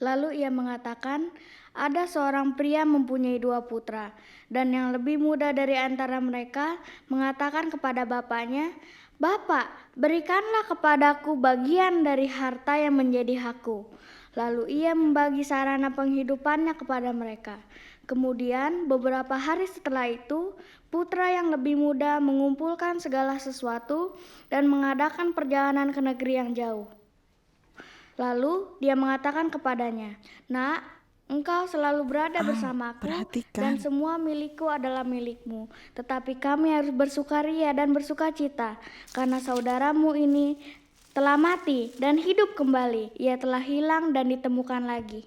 Lalu ia mengatakan, ada seorang pria mempunyai 2 putra, dan yang lebih muda dari antara mereka mengatakan kepada bapaknya, "Bapak, berikanlah kepadaku bagian dari harta yang menjadi hakku." Lalu ia membagi sarana penghidupannya kepada mereka. Kemudian beberapa hari setelah itu, putra yang lebih muda mengumpulkan segala sesuatu dan mengadakan perjalanan ke negeri yang jauh. Lalu dia mengatakan kepadanya, "Nak, engkau selalu berada bersamaku dan perhatikan. semua milikku adalah milikmu. Tetapi kami harus bersukaria dan bersukacita karena saudaramu ini telah mati dan hidup kembali. Ia telah hilang dan ditemukan lagi."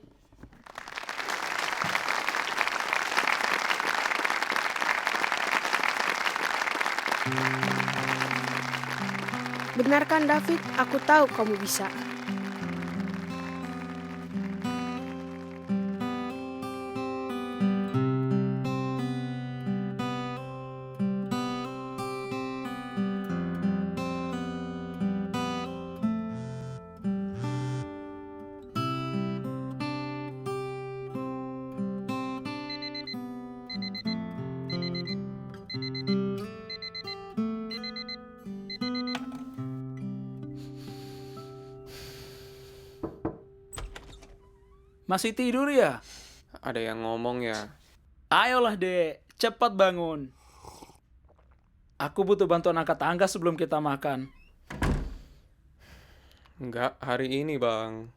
Benarkan David, aku tahu kamu bisa. Masih tidur ya? Ada yang ngomong ya. Ayolah dek, cepat bangun. Aku butuh bantuan angkat tangga sebelum kita makan. Enggak, hari ini bang.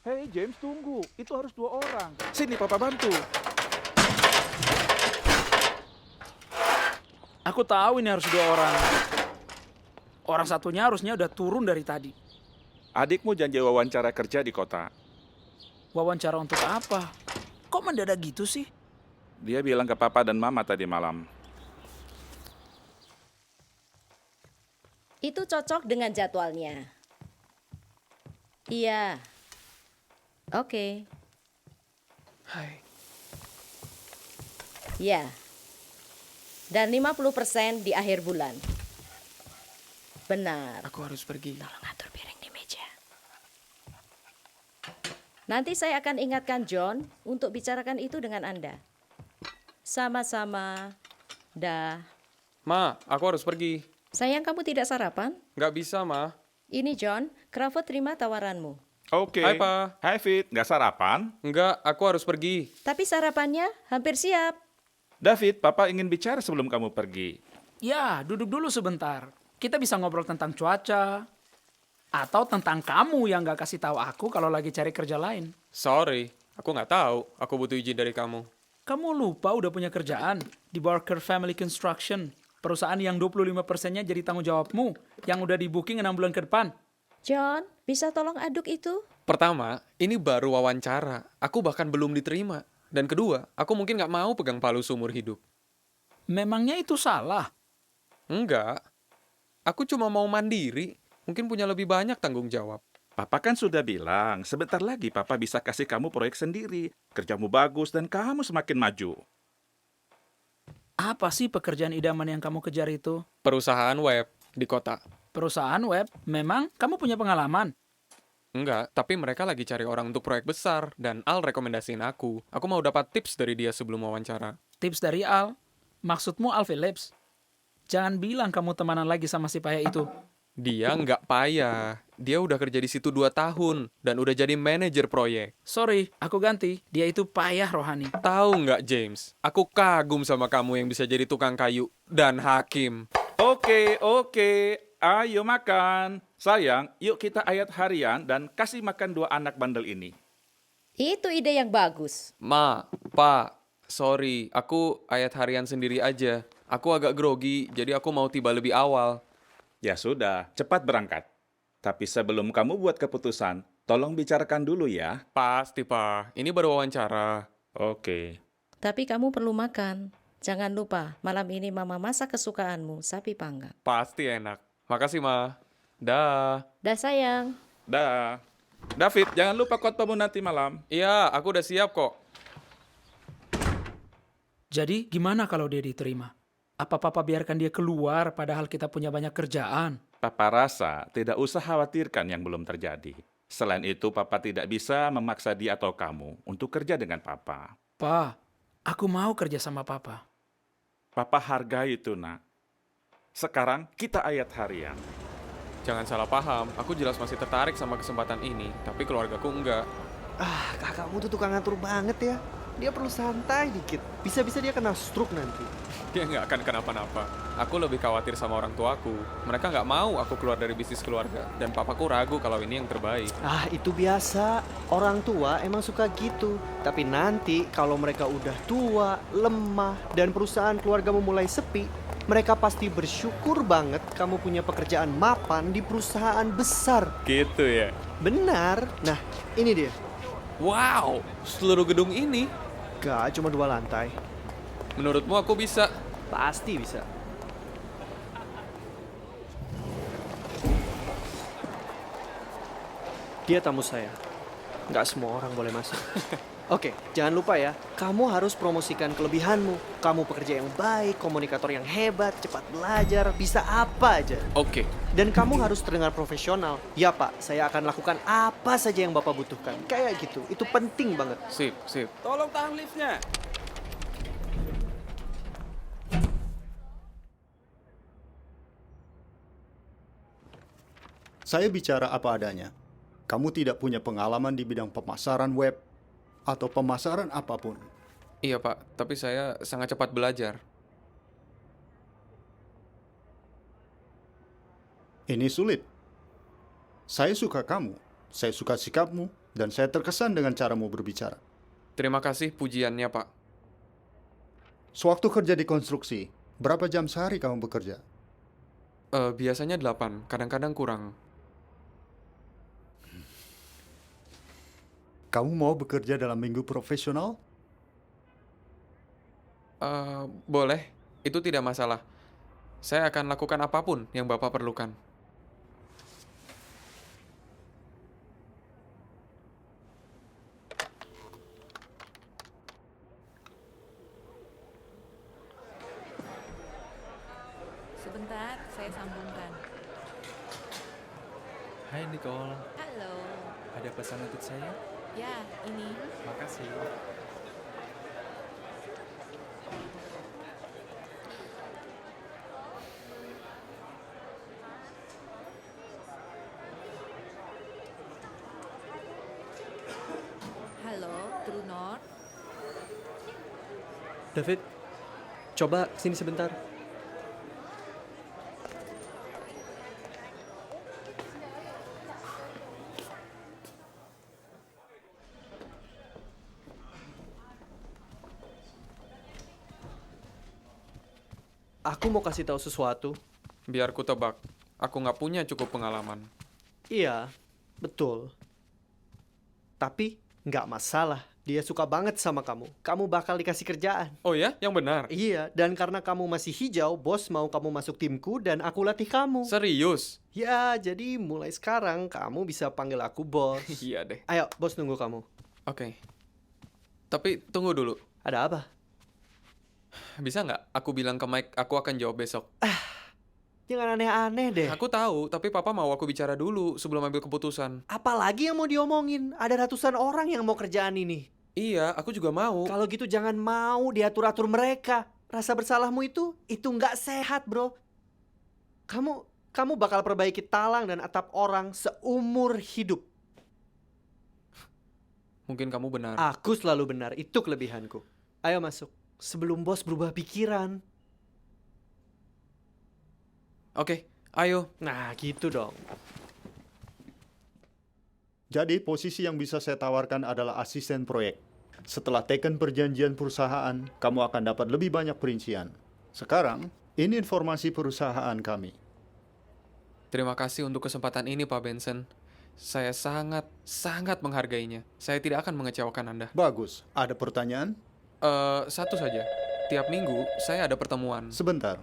Hei James, tunggu. Itu harus 2 orang. Sini papa bantu. Aku tahu ini harus 2 orang. Orang satunya harusnya udah turun dari tadi. Adikmu janji wawancara kerja di kota. Wawancara untuk apa? Kok mendadak gitu sih? Dia bilang ke papa dan mama tadi malam. Itu cocok dengan jadwalnya. Iya. Oke. Hai. Ya. Dan 50% di akhir bulan. Benar. Aku harus pergi. Tolong atur piring di meja. Nanti saya akan ingatkan John untuk bicarakan itu dengan Anda. Sama-sama. Dah. Ma, aku harus pergi. Sayang, kamu tidak sarapan? Nggak bisa, Ma. Ini John, Crawford terima tawaranmu. Oke. Hai, Pa. Hai Fit, nggak sarapan? Enggak, aku harus pergi. Tapi sarapannya hampir siap. David, papa ingin bicara sebelum kamu pergi. Ya, duduk dulu sebentar. Kita bisa ngobrol tentang cuaca. Atau tentang kamu yang gak kasih tahu aku kalau lagi cari kerja lain. Sorry, aku nggak tahu. Aku butuh izin dari kamu. Kamu lupa udah punya kerjaan di Barker Family Construction. Perusahaan yang 25%-nya jadi tanggung jawabmu. Yang udah di booking 6 bulan ke depan. John, bisa tolong aduk itu? Pertama, ini baru wawancara. Aku bahkan belum diterima. Dan kedua, aku mungkin nggak mau pegang palu seumur hidup. Memangnya itu salah? Enggak. Aku cuma mau mandiri. Mungkin punya lebih banyak tanggung jawab. Papa kan sudah bilang, sebentar lagi papa bisa kasih kamu proyek sendiri. Kerjamu bagus dan kamu semakin maju. Apa sih pekerjaan idaman yang kamu kejar itu? Perusahaan web di kota. Perusahaan web? Memang kamu punya pengalaman? Enggak, tapi mereka lagi cari orang untuk proyek besar. Dan Al rekomendasiin aku. Aku mau dapat tips dari dia sebelum wawancara. Tips dari Al? Maksudmu Al Phillips? Jangan bilang kamu temanan lagi sama si payah itu. Dia nggak payah. Dia udah kerja di situ 2 tahun. Dan udah jadi manajer proyek. Sorry, aku ganti. Dia itu payah rohani. Tahu nggak, James? Aku kagum sama kamu yang bisa jadi tukang kayu dan hakim. Oke. Ayo makan. Sayang, yuk kita ayat harian dan kasih makan 2 anak bandel ini. Itu ide yang bagus. Ma, Pa, Sorry, aku ayat harian sendiri aja. Aku agak grogi, jadi aku mau tiba lebih awal. Ya sudah, cepat berangkat. Tapi sebelum kamu buat keputusan, tolong bicarakan dulu ya. Pasti, Pak. Ini baru wawancara. Oke. Tapi kamu perlu makan. Jangan lupa, malam ini Mama masak kesukaanmu, sapi panggang. Pasti enak. Makasih, Ma. Dah. Dah sayang. Dah. David, jangan lupa khotbahmu nanti malam. Iya, aku udah siap kok. Jadi gimana kalau dia diterima? Apa papa biarkan dia keluar padahal kita punya banyak kerjaan? Papa rasa tidak usah khawatirkan yang belum terjadi. Selain itu, Papa tidak bisa memaksa dia atau kamu untuk kerja dengan Papa. Pa, aku mau kerja sama papa. Papa hargai itu, nak. Sekarang kita ayat harian. Jangan salah paham, aku jelas masih tertarik sama kesempatan ini, tapi keluargaku enggak. Ah, kakakmu tuh tukang ngatur banget ya. Dia perlu santai dikit. Bisa-bisa dia kena stroke nanti. Dia nggak akan kenapa-napa. Aku lebih khawatir sama orang tuaku. Mereka nggak mau aku keluar dari bisnis keluarga. Dan papaku ragu kalau ini yang terbaik. Ah, itu biasa. Orang tua emang suka gitu. Tapi nanti kalau mereka udah tua, lemah, dan perusahaan keluargamu mulai sepi, mereka pasti bersyukur banget kamu punya pekerjaan mapan di perusahaan besar. Gitu ya? Benar. Nah, ini dia. Wow, seluruh gedung ini. Gak cuma 2 lantai. Menurutmu aku bisa? Pasti bisa. Dia tamu saya. Nggak semua orang boleh masuk. Oke, jangan lupa ya. Kamu harus promosikan kelebihanmu. Kamu pekerja yang baik, komunikator yang hebat, cepat belajar, bisa apa aja. Oke. Dan kamu harus terdengar profesional. Ya Pak, saya akan lakukan apa saja yang Bapak butuhkan. Kayak gitu, itu penting banget. Sip, sip. Tolong tahan liftnya. Saya bicara apa adanya. Kamu tidak punya pengalaman di bidang pemasaran web atau pemasaran apapun. Iya Pak, tapi saya sangat cepat belajar. Ini sulit. Saya suka kamu, saya suka sikapmu, dan saya terkesan dengan caramu berbicara. Terima kasih pujiannya Pak. Sewaktu kerja di konstruksi, berapa jam sehari kamu bekerja? Biasanya 8, kadang-kadang kurang. Kamu mau bekerja dalam minggu profesional? Boleh, itu tidak masalah. Saya akan lakukan apapun yang Bapak perlukan. Sebentar, saya sambungkan. Hai Nicole, Halo. ada pesan untuk saya? Ya, ini. Makasih. Halo, True North. David, coba sini sebentar. Aku mau kasih tahu sesuatu. Biar ku tebak, aku nggak punya cukup pengalaman. Iya, betul. Tapi nggak masalah. Dia suka banget sama kamu. Kamu bakal dikasih kerjaan. Oh ya, yang benar? Iya, dan karena kamu masih hijau, bos mau kamu masuk timku dan aku latih kamu. Serius? Ya, jadi mulai sekarang kamu bisa panggil aku bos. Iya deh. Ayo, bos nunggu kamu. Oke. Tapi tunggu dulu. Ada apa? Bisa nggak aku bilang ke Mike aku akan jawab besok? Jangan aneh-aneh deh. Aku tahu, tapi Papa mau aku bicara dulu sebelum ambil keputusan. Apalagi yang mau diomongin? Ada ratusan orang yang mau kerjaan ini. Iya, aku juga mau. Kalau gitu jangan mau diatur-atur mereka. Rasa bersalahmu itu nggak sehat, bro. Kamu bakal perbaiki talang dan atap orang seumur hidup. Mungkin kamu benar. Aku selalu benar, itu kelebihanku. Ayo masuk, sebelum bos berubah pikiran. Oke, ayo. Nah, gitu dong. Jadi posisi yang bisa saya tawarkan adalah asisten proyek. Setelah teken perjanjian perusahaan, kamu akan dapat lebih banyak perincian. Sekarang, ini informasi perusahaan kami. Terima kasih untuk kesempatan ini, Pak Benson. Saya sangat menghargainya. Saya tidak akan mengecewakan Anda. Bagus. Ada pertanyaan? Satu saja. Tiap minggu, saya ada pertemuan. Sebentar.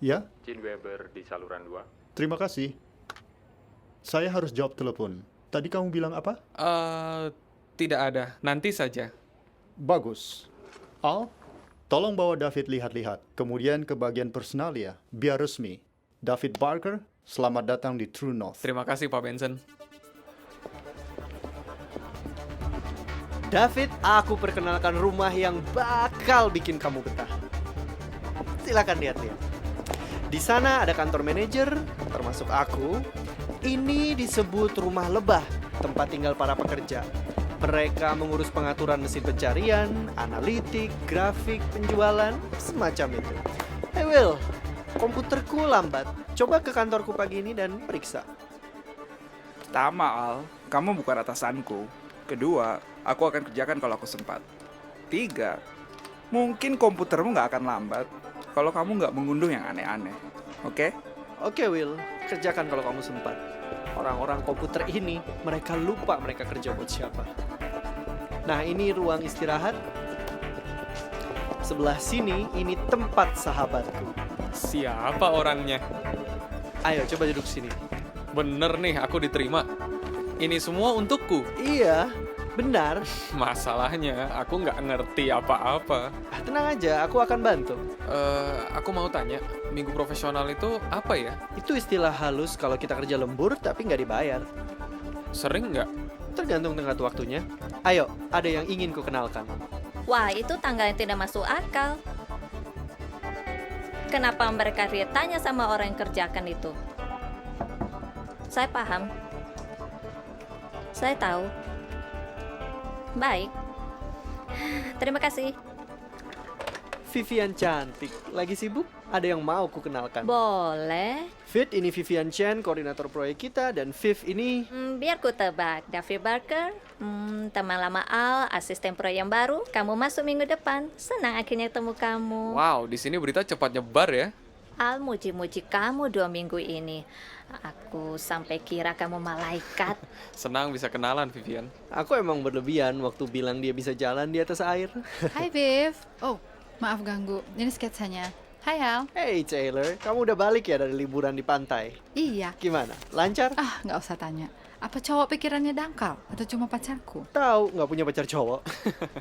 Ya, Jin Weber di saluran 2. terima kasih. Saya harus jawab telepon. Tadi kamu bilang apa? Tidak ada. Nanti saja. Bagus. Al, tolong bawa David lihat-lihat. Kemudian ke bagian personalia, biar resmi. David Barker, selamat datang di True North. Terima kasih, Pak Benson. David, aku perkenalkan rumah yang bakal bikin kamu betah. Silakan lihat-lihat. Di sana ada kantor manajer, termasuk aku. Ini disebut rumah lebah, tempat tinggal para pekerja. Mereka mengurus pengaturan mesin pencarian, analitik, grafik, penjualan, semacam itu. Hey Will, komputerku lambat. Coba ke kantorku pagi ini dan periksa. Pertama, Al, kamu bukan atasanku. Kedua, aku akan kerjakan kalau aku sempat. 3, mungkin komputermu nggak akan lambat kalau kamu nggak mengunduh yang aneh-aneh. Oke? Oke Will, kerjakan kalau kamu sempat. Orang-orang komputer ini, mereka lupa mereka kerja buat siapa. Nah, ini ruang istirahat. Sebelah sini, ini tempat sahabatku. Siapa orangnya? Ayo, coba duduk sini. Bener nih, aku diterima. Ini semua untukku. Iya, benar. Masalahnya, aku nggak ngerti apa-apa. Tenang aja, aku akan bantu. Aku mau tanya, minggu profesional itu apa ya? Itu istilah halus kalau kita kerja lembur tapi nggak dibayar. Sering nggak? Tergantung tenggat waktunya. Ayo, ada yang ingin ku kenalkan. Wah, itu tanggal yang tidak masuk akal. Kenapa mereka tanya sama orang yang kerjakan itu? Saya paham. Saya tahu. Baik. Terima kasih. Vivian cantik, lagi sibuk? Ada yang mau ku kenalkan? Boleh. Fit, ini Vivian Chen, koordinator proyek kita, dan Viv ini... Biar ku tebak. David Barker, teman lama Al, asisten proyek yang baru. Kamu masuk minggu depan. Senang akhirnya ketemu kamu. Wow, di sini berita cepat nyebar ya. Al muji-muji kamu 2 minggu ini. Aku sampai kira kamu malaikat. Senang bisa kenalan, Vivian. Aku emang berlebihan waktu bilang dia bisa jalan di atas air. Hai, Viv. Oh, maaf ganggu. Ini sketsanya. Hai, Al. Hey Taylor, kamu udah balik ya dari liburan di pantai? Iya. Gimana? Lancar? Ah, nggak usah tanya. Apa cowok pikirannya dangkal? Atau cuma pacarku? Tahu, nggak punya pacar cowok.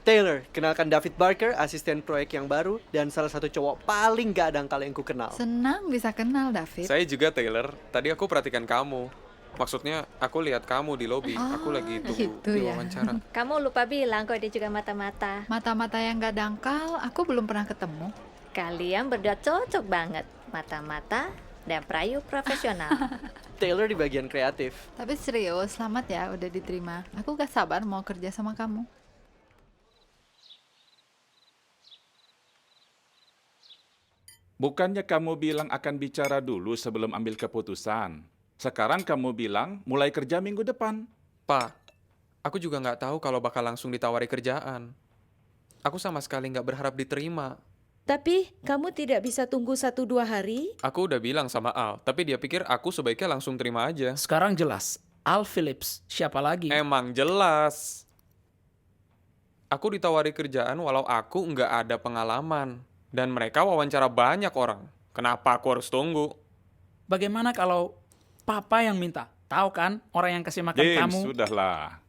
Taylor, kenalkan David Barker, asisten proyek yang baru, dan salah satu cowok paling gak dangkal yang ku kenal. Senang bisa kenal, David. Saya juga, Taylor. Tadi aku perhatikan kamu. Maksudnya, aku lihat kamu di lobi. Aku lagi gitu ya. diwawancara. Kamu lupa bilang kok dia juga mata-mata. Mata-mata yang nggak dangkal, aku belum pernah ketemu. Kalian berdua cocok banget. Mata-mata dan perayu profesional. Taylor di bagian kreatif. Tapi serius, selamat ya udah diterima. Aku gak sabar mau kerja sama kamu. Bukannya kamu bilang akan bicara dulu sebelum ambil keputusan. Sekarang kamu bilang mulai kerja minggu depan. Pak, aku juga nggak tahu kalau bakal langsung ditawari kerjaan. Aku sama sekali nggak berharap diterima. Tapi kamu tidak bisa tunggu 1-2 hari? Aku udah bilang sama Al, tapi dia pikir aku sebaiknya langsung terima aja. Sekarang jelas, Al Phillips, siapa lagi? Emang jelas. Aku ditawari kerjaan walau aku nggak ada pengalaman. Dan mereka wawancara banyak orang. Kenapa aku harus tunggu? Bagaimana kalau Papa yang minta? Tahu kan, orang yang kasih makan James, kamu. sudahlah.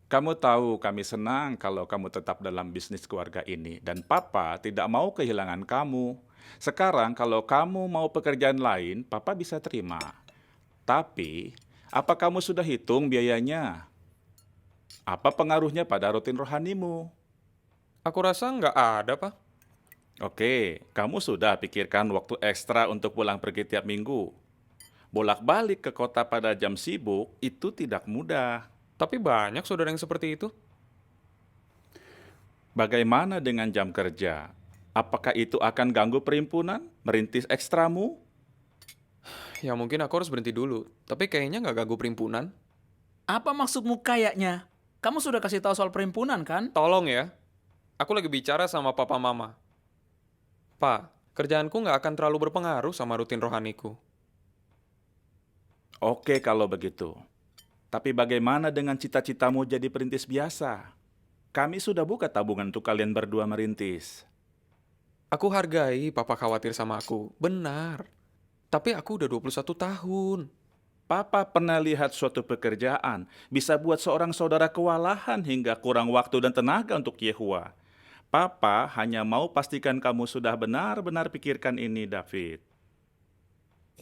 Kamu tahu kami senang kalau kamu tetap dalam bisnis keluarga ini. Dan Papa tidak mau kehilangan kamu. Sekarang kalau kamu mau pekerjaan lain, Papa bisa terima. Tapi, apa kamu sudah hitung biayanya? Apa pengaruhnya pada rutin rohanimu? Aku rasa nggak ada, Pak. Oke, kamu sudah pikirkan waktu ekstra untuk pulang pergi tiap minggu. Bolak-balik ke kota pada jam sibuk itu tidak mudah. Tapi banyak saudara yang seperti itu. Bagaimana dengan jam kerja? Apakah itu akan ganggu perhimpunan, merintis ekstramu? Ya mungkin aku harus berhenti dulu. Tapi kayaknya nggak ganggu perhimpunan. Apa maksudmu kayaknya? Kamu sudah kasih tahu soal perhimpunan kan? Tolong ya, aku lagi bicara sama papa mama. Pak, kerjaanku nggak akan terlalu berpengaruh sama rutin rohaniku. Oke kalau begitu. Tapi bagaimana dengan cita-citamu jadi perintis biasa? Kami sudah buka tabungan untuk kalian berdua merintis. Aku hargai papa khawatir sama aku, benar. Tapi aku udah 21 tahun. Papa pernah lihat suatu pekerjaan bisa buat seorang saudara kewalahan hingga kurang waktu dan tenaga untuk Yehua. Papa hanya mau pastikan kamu sudah benar-benar pikirkan ini, David.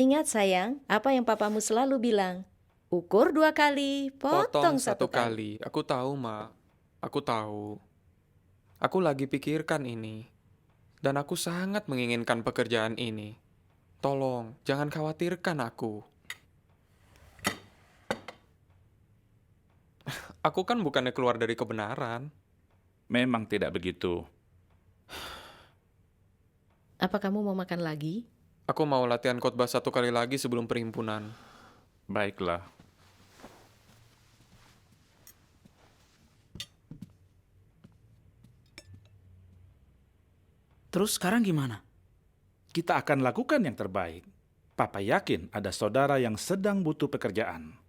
Ingat sayang, apa yang papamu selalu bilang. Ukur 2 kali, potong 1 kali. Aku tahu, Ma. Aku tahu. Aku lagi pikirkan ini. Dan aku sangat menginginkan pekerjaan ini. Tolong, jangan khawatirkan aku. Aku kan bukannya keluar dari kebenaran. Memang tidak begitu. Apa kamu mau makan lagi? Aku mau latihan khotbah 1 kali lagi sebelum perhimpunan. Baiklah. Terus sekarang gimana? Kita akan lakukan yang terbaik. Papa yakin ada saudara yang sedang butuh pekerjaan.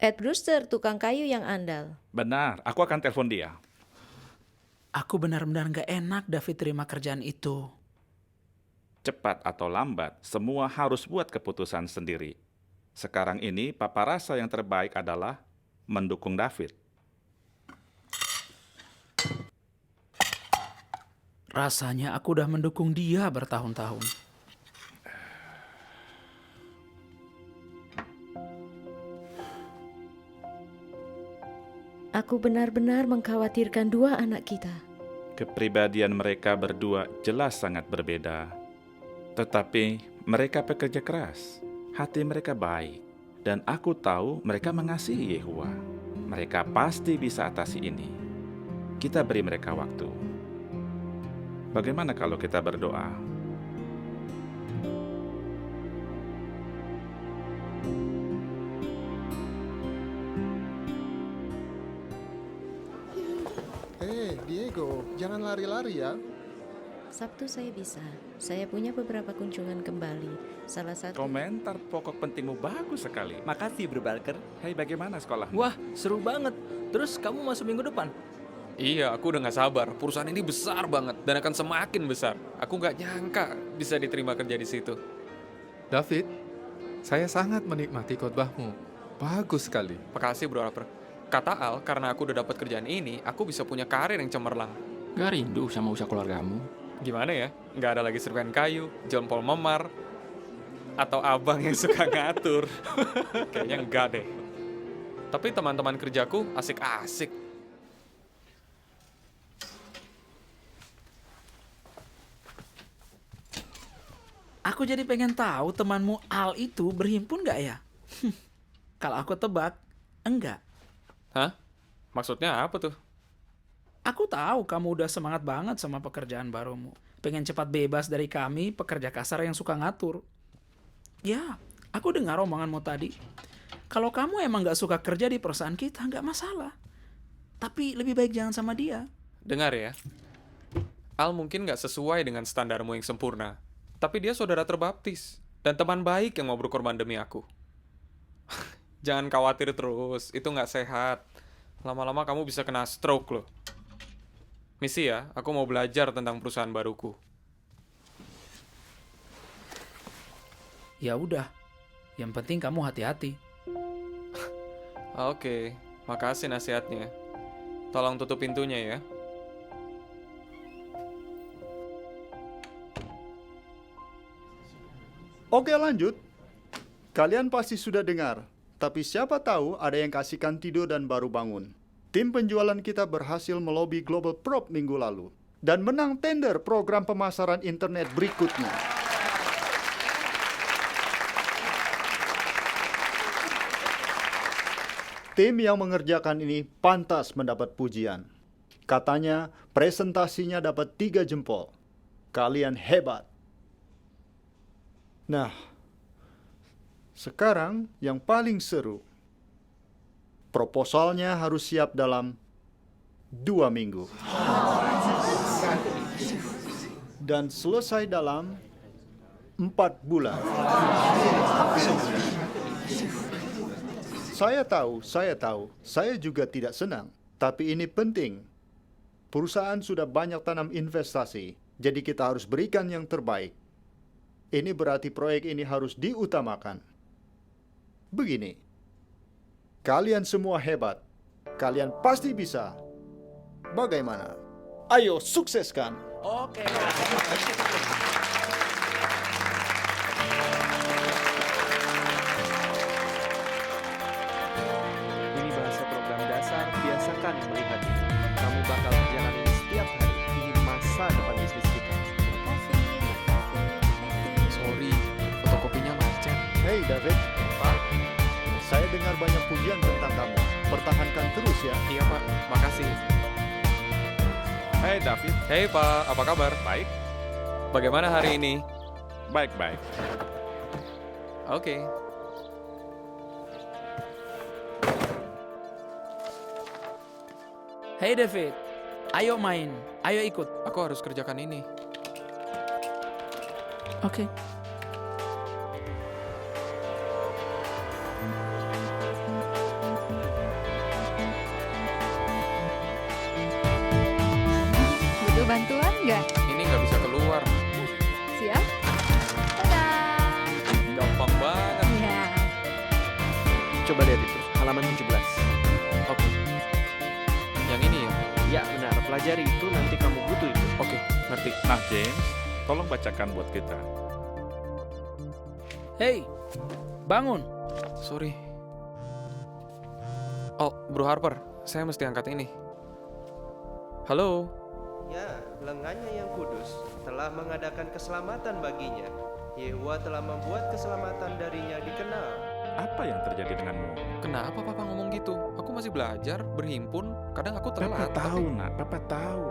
Ed Brewster, tukang kayu yang andal. Benar, aku akan telepon dia. Aku benar-benar gak enak David terima kerjaan itu. Cepat atau lambat, semua harus buat keputusan sendiri. Sekarang ini, Papa rasa yang terbaik adalah mendukung David. Rasanya aku udah mendukung dia bertahun-tahun. Aku benar-benar mengkhawatirkan 2 anak kita. Kepribadian mereka berdua jelas sangat berbeda. Tetapi mereka pekerja keras, hati mereka baik. Dan aku tahu mereka mengasihi Yehua. Mereka pasti bisa atasi ini. Kita beri mereka waktu. Bagaimana kalau kita berdoa? Diego, jangan lari-lari ya. Sabtu saya bisa. Saya punya beberapa kunjungan kembali. Salah satu... Komentar pokok pentingmu bagus sekali. Makasih, Bro Barker. Hei, bagaimana sekolah? Wah, seru banget. Terus kamu masuk minggu depan? Iya, aku udah gak sabar. Perusahaan ini besar banget dan akan semakin besar. Aku gak nyangka bisa diterima kerja di situ. David, saya sangat menikmati khotbahmu. Bagus sekali. Makasih, Bro Harper. Kata Al, karena aku udah dapat kerjaan ini, aku bisa punya karir yang cemerlang. Gak rindu sama usaha keluargamu? Gimana ya? Gak ada lagi serpihan kayu, jempol memar, atau abang yang suka ngatur. Kayaknya enggak deh. Tapi teman-teman kerjaku asik-asik. Aku jadi pengen tahu temanmu Al itu berhimpun gak ya? Kalau aku tebak, enggak. Hah? Maksudnya apa tuh? Aku tahu kamu udah semangat banget sama pekerjaan barumu. Pengen cepat bebas dari kami, pekerja kasar yang suka ngatur. Ya, aku dengar omonganmu tadi. Kalau kamu emang gak suka kerja di perusahaan kita, gak masalah. Tapi lebih baik jangan sama dia. Dengar ya. Al mungkin gak sesuai dengan standarmu yang sempurna. Tapi dia saudara terbaptis. Dan teman baik yang mau berkorban demi aku. Jangan khawatir terus, itu nggak sehat. Lama-lama kamu bisa kena stroke loh. Misi ya, aku mau belajar tentang perusahaan baruku. Ya udah, yang penting kamu hati-hati. Oke, makasih nasihatnya. Tolong tutup pintunya ya. Oke, lanjut. Kalian pasti sudah dengar. Tapi siapa tahu ada yang kasihkan tidur dan baru bangun. Tim penjualan kita berhasil melobi Global Prop minggu lalu. Dan menang tender program pemasaran internet berikutnya. Tim yang mengerjakan ini pantas mendapat pujian. Katanya presentasinya dapat 3 jempol. Kalian hebat. Nah, sekarang yang paling seru. Proposalnya harus siap dalam 2 minggu. Dan selesai dalam 4 bulan. Saya tahu. Saya juga tidak senang. Tapi ini penting. Perusahaan sudah banyak tanam investasi. Jadi kita harus berikan yang terbaik. Ini berarti proyek ini harus diutamakan. Begini. Kalian semua hebat. Kalian pasti bisa. Bagaimana? Ayo sukseskan. Oke. Ini bahasa program dasar, biasakan melihat ini. Kamu bakal kerjakan ini setiap hari. Ini masa depan bisnis kita. Sorry, fotokopinya macet. Hey David. Pak. Saya dengar banyak pujian tentang kamu. Pertahankan terus ya. Iya Pak, makasih. Hai David. Hey Pak, apa kabar? Baik. Bagaimana hari ini? Baik-baik. Oke. Hey David, ayo main, ayo ikut. Aku harus kerjakan ini. Oke. Butuh bantuan nggak? Ini nggak bisa keluar. Siap? Tada! Gampang banget. Ya. Coba lihat itu, halaman 17. Oke. Yang ini ya? Ya benar, pelajari itu, nanti kamu butuh itu. Oke, ngerti. Nah James, tolong bacakan buat kita. Hey, bangun. Sorry. Oh, Bro Harper, saya mesti angkat ini. Halo? Ya, lengannya yang kudus telah mengadakan keselamatan baginya. Yehuwa telah membuat keselamatan darinya dikenal. Apa yang terjadi denganmu? Kenapa Papa ngomong gitu? Aku masih belajar, berhimpun, kadang aku telat. Papa tahu, nak. Papa tahu.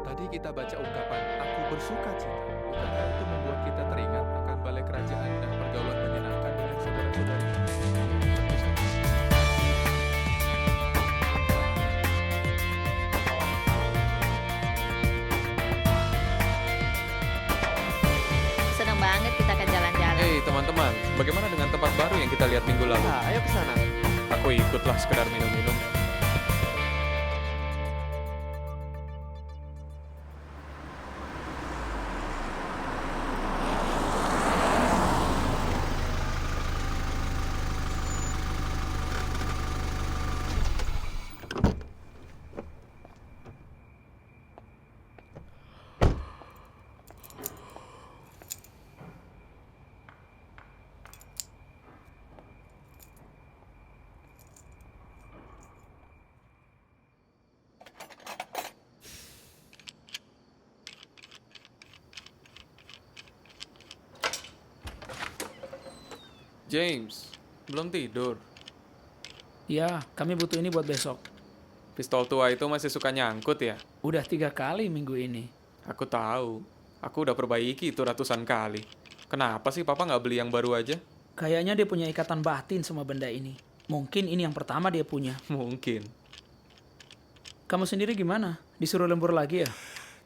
Tadi kita baca ungkapan aku bersuka cita. Bukankah itu membuat kita teringat akan balai kerajaan dan pergaulan menyenangkan dengan saudara-saudara? Senang banget kita akan jalan-jalan. Hei teman-teman, bagaimana dengan tempat baru yang kita lihat minggu lalu? Nah, ayo ke sana. Aku ikutlah sekedar minum-minum. James, belum tidur. Ya, kami butuh ini buat besok. Pistol tua itu masih suka nyangkut ya? Udah 3 kali minggu ini. Aku tahu. Aku udah perbaiki itu ratusan kali. Kenapa sih Papa nggak beli yang baru aja? Kayaknya dia punya ikatan batin sama benda ini. Mungkin ini yang pertama dia punya. Mungkin. Kamu sendiri gimana? Disuruh lembur lagi ya?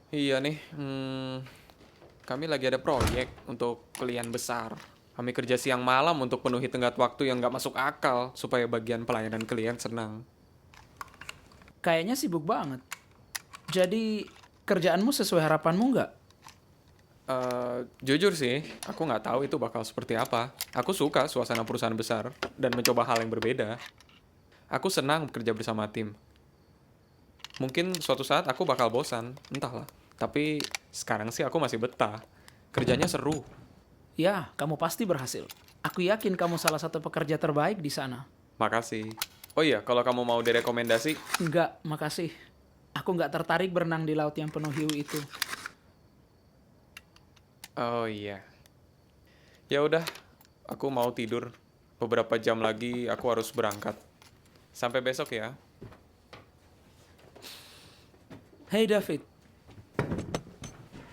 Iya nih, kami lagi ada proyek untuk klien besar. Kami kerja siang malam untuk penuhi tenggat waktu yang nggak masuk akal supaya bagian pelayanan klien senang. Kayaknya sibuk banget. Jadi, kerjaanmu sesuai harapanmu nggak? Jujur sih, aku nggak tahu itu bakal seperti apa. Aku suka suasana perusahaan besar dan mencoba hal yang berbeda. Aku senang bekerja bersama tim. Mungkin suatu saat aku bakal bosan, entahlah. Tapi sekarang sih aku masih betah. Kerjanya seru. Ya, kamu pasti berhasil. Aku yakin kamu salah satu pekerja terbaik di sana. Makasih. Oh iya, kalau kamu mau direkomendasi. Enggak, makasih. Aku nggak tertarik berenang di laut yang penuh hiu itu. Oh iya. Ya udah, aku mau tidur. Beberapa jam lagi aku harus berangkat. Sampai besok ya. Hey David,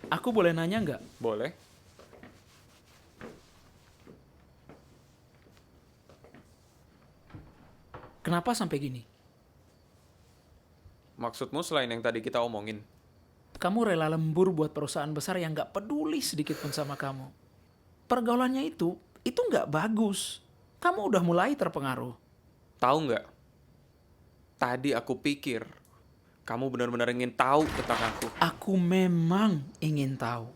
aku boleh nanya nggak? Boleh. Kenapa sampai gini? Maksudmu selain yang tadi kita omongin? Kamu rela lembur buat perusahaan besar yang gak peduli sedikit pun sama kamu. Pergaulannya itu gak bagus. Kamu udah mulai terpengaruh. Tahu nggak? Tadi aku pikir kamu benar-benar ingin tahu tentang aku. Aku memang ingin tahu.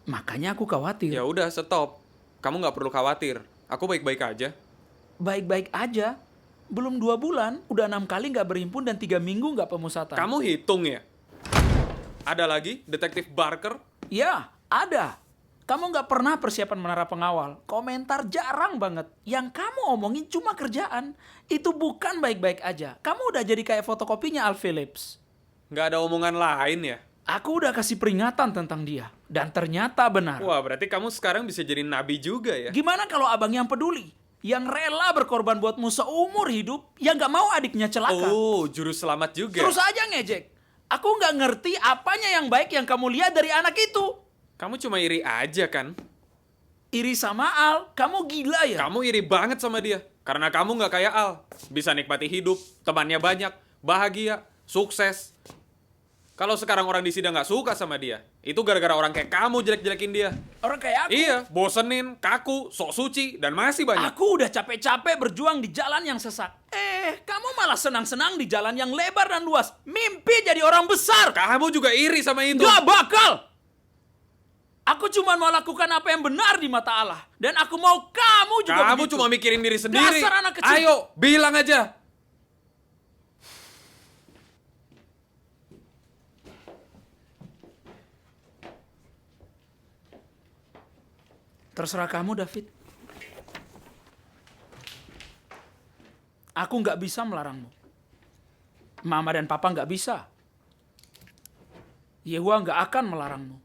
Makanya aku khawatir. Ya udah, stop. Kamu nggak perlu khawatir. Aku baik-baik aja. Baik-baik aja? Belum 2 bulan, udah 6 kali nggak berhimpun dan 3 minggu nggak pemusatan. Kamu hitung ya? Ada lagi, Detektif Barker? Ya, ada. Kamu nggak pernah persiapan menara pengawal. Komentar jarang banget. Yang kamu omongin cuma kerjaan. Itu bukan baik-baik aja. Kamu udah jadi kayak fotokopinya Al Phillips. Nggak ada omongan lain ya? Aku udah kasih peringatan tentang dia. Dan ternyata benar. Wah, berarti kamu sekarang bisa jadi nabi juga ya? Gimana kalau abang yang peduli? Yang rela berkorban buatmu seumur hidup, yang gak mau adiknya celaka. Oh, juru selamat juga. Terus aja ngejek. Aku gak ngerti apanya yang baik yang kamu lihat dari anak itu. Kamu cuma iri aja kan? Iri sama Al? Kamu gila ya? Kamu iri banget sama dia. Karena kamu gak kayak Al. Bisa nikmati hidup, temannya banyak, bahagia, sukses. Kalau sekarang orang di sidang gak suka sama dia, itu gara-gara orang kayak kamu jelek-jelekin dia. Orang kayak aku? Iya, bosenin, kaku, sok suci, dan masih banyak. Aku udah capek-capek berjuang di jalan yang sesak. Kamu malah senang-senang di jalan yang lebar dan luas. Mimpi jadi orang besar. Kamu juga iri sama itu. Gak bakal. Aku cuma mau lakukan apa yang benar di mata Allah. Dan aku mau kamu juga Kamu begitu. cuma mikirin diri sendiri. Dasar anak kecil. Ayo, bilang aja. Terserah kamu, David. Aku nggak bisa melarangmu. Mama dan Papa nggak bisa. Yehua nggak akan melarangmu.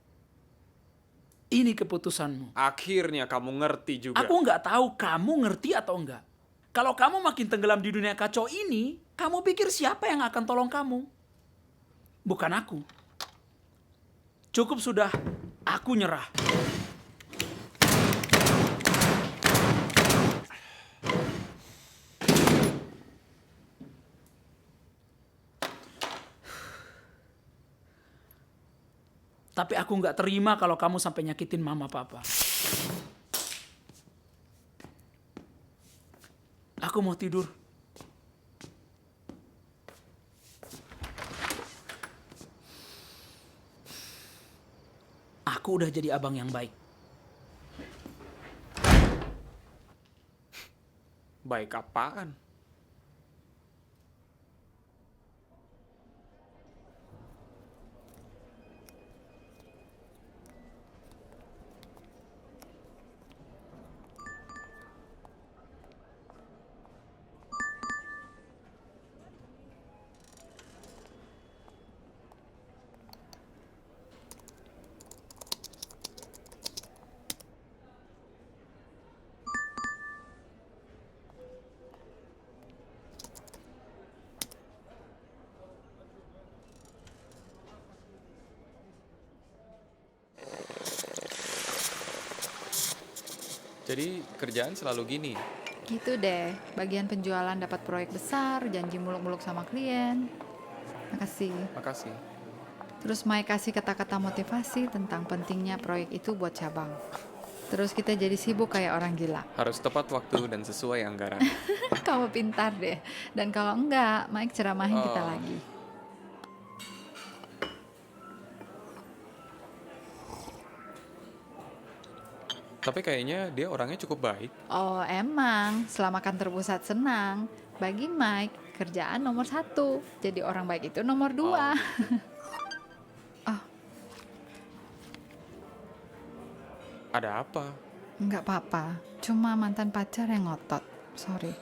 Ini keputusanmu. Akhirnya kamu ngerti juga. Aku nggak tahu kamu ngerti atau enggak. Kalau kamu makin tenggelam di dunia kacau ini, kamu pikir siapa yang akan tolong kamu? Bukan aku. Cukup sudah, aku nyerah. Tapi aku nggak terima kalau kamu sampai nyakitin mama papa. Aku mau tidur. Aku udah jadi abang yang baik. Baik apaan? Jadi kerjaan selalu gini. Gitu deh, bagian penjualan dapat proyek besar, janji muluk-muluk sama klien. Makasih. Makasih. Terus Mike kasih kata-kata motivasi tentang pentingnya proyek itu buat cabang. Terus kita jadi sibuk kayak orang gila. Harus tepat waktu dan sesuai anggaran. Kamu pintar deh. Dan kalau enggak, Mike ceramahin kita Oh. lagi. Tapi kayaknya dia orangnya cukup baik. Oh emang, selama kantor pusat senang. Bagi Mike, kerjaan nomor 1. Jadi orang baik itu nomor 2. Oh, Ada apa? enggak apa-apa. Cuma mantan pacar yang ngotot. Sorry.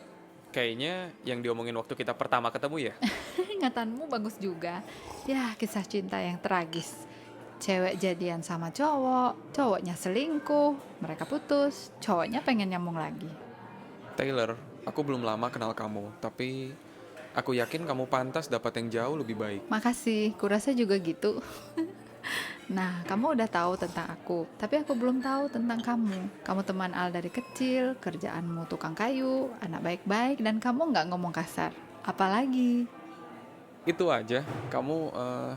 Kayaknya yang diomongin waktu kita pertama ketemu ya? Ingatanmu bagus juga. Ya, kisah cinta yang tragis. Cewek jadian sama cowok, cowoknya selingkuh, mereka putus, cowoknya pengen nyambung lagi. Taylor, aku belum lama kenal kamu, tapi aku yakin kamu pantas dapat yang jauh lebih baik. Makasih, kurasa juga gitu. Nah, kamu udah tahu tentang aku, tapi aku belum tahu tentang kamu. Kamu teman Al dari kecil, kerjaanmu tukang kayu, anak baik-baik, dan kamu nggak ngomong kasar. Apalagi? Itu aja. Kamu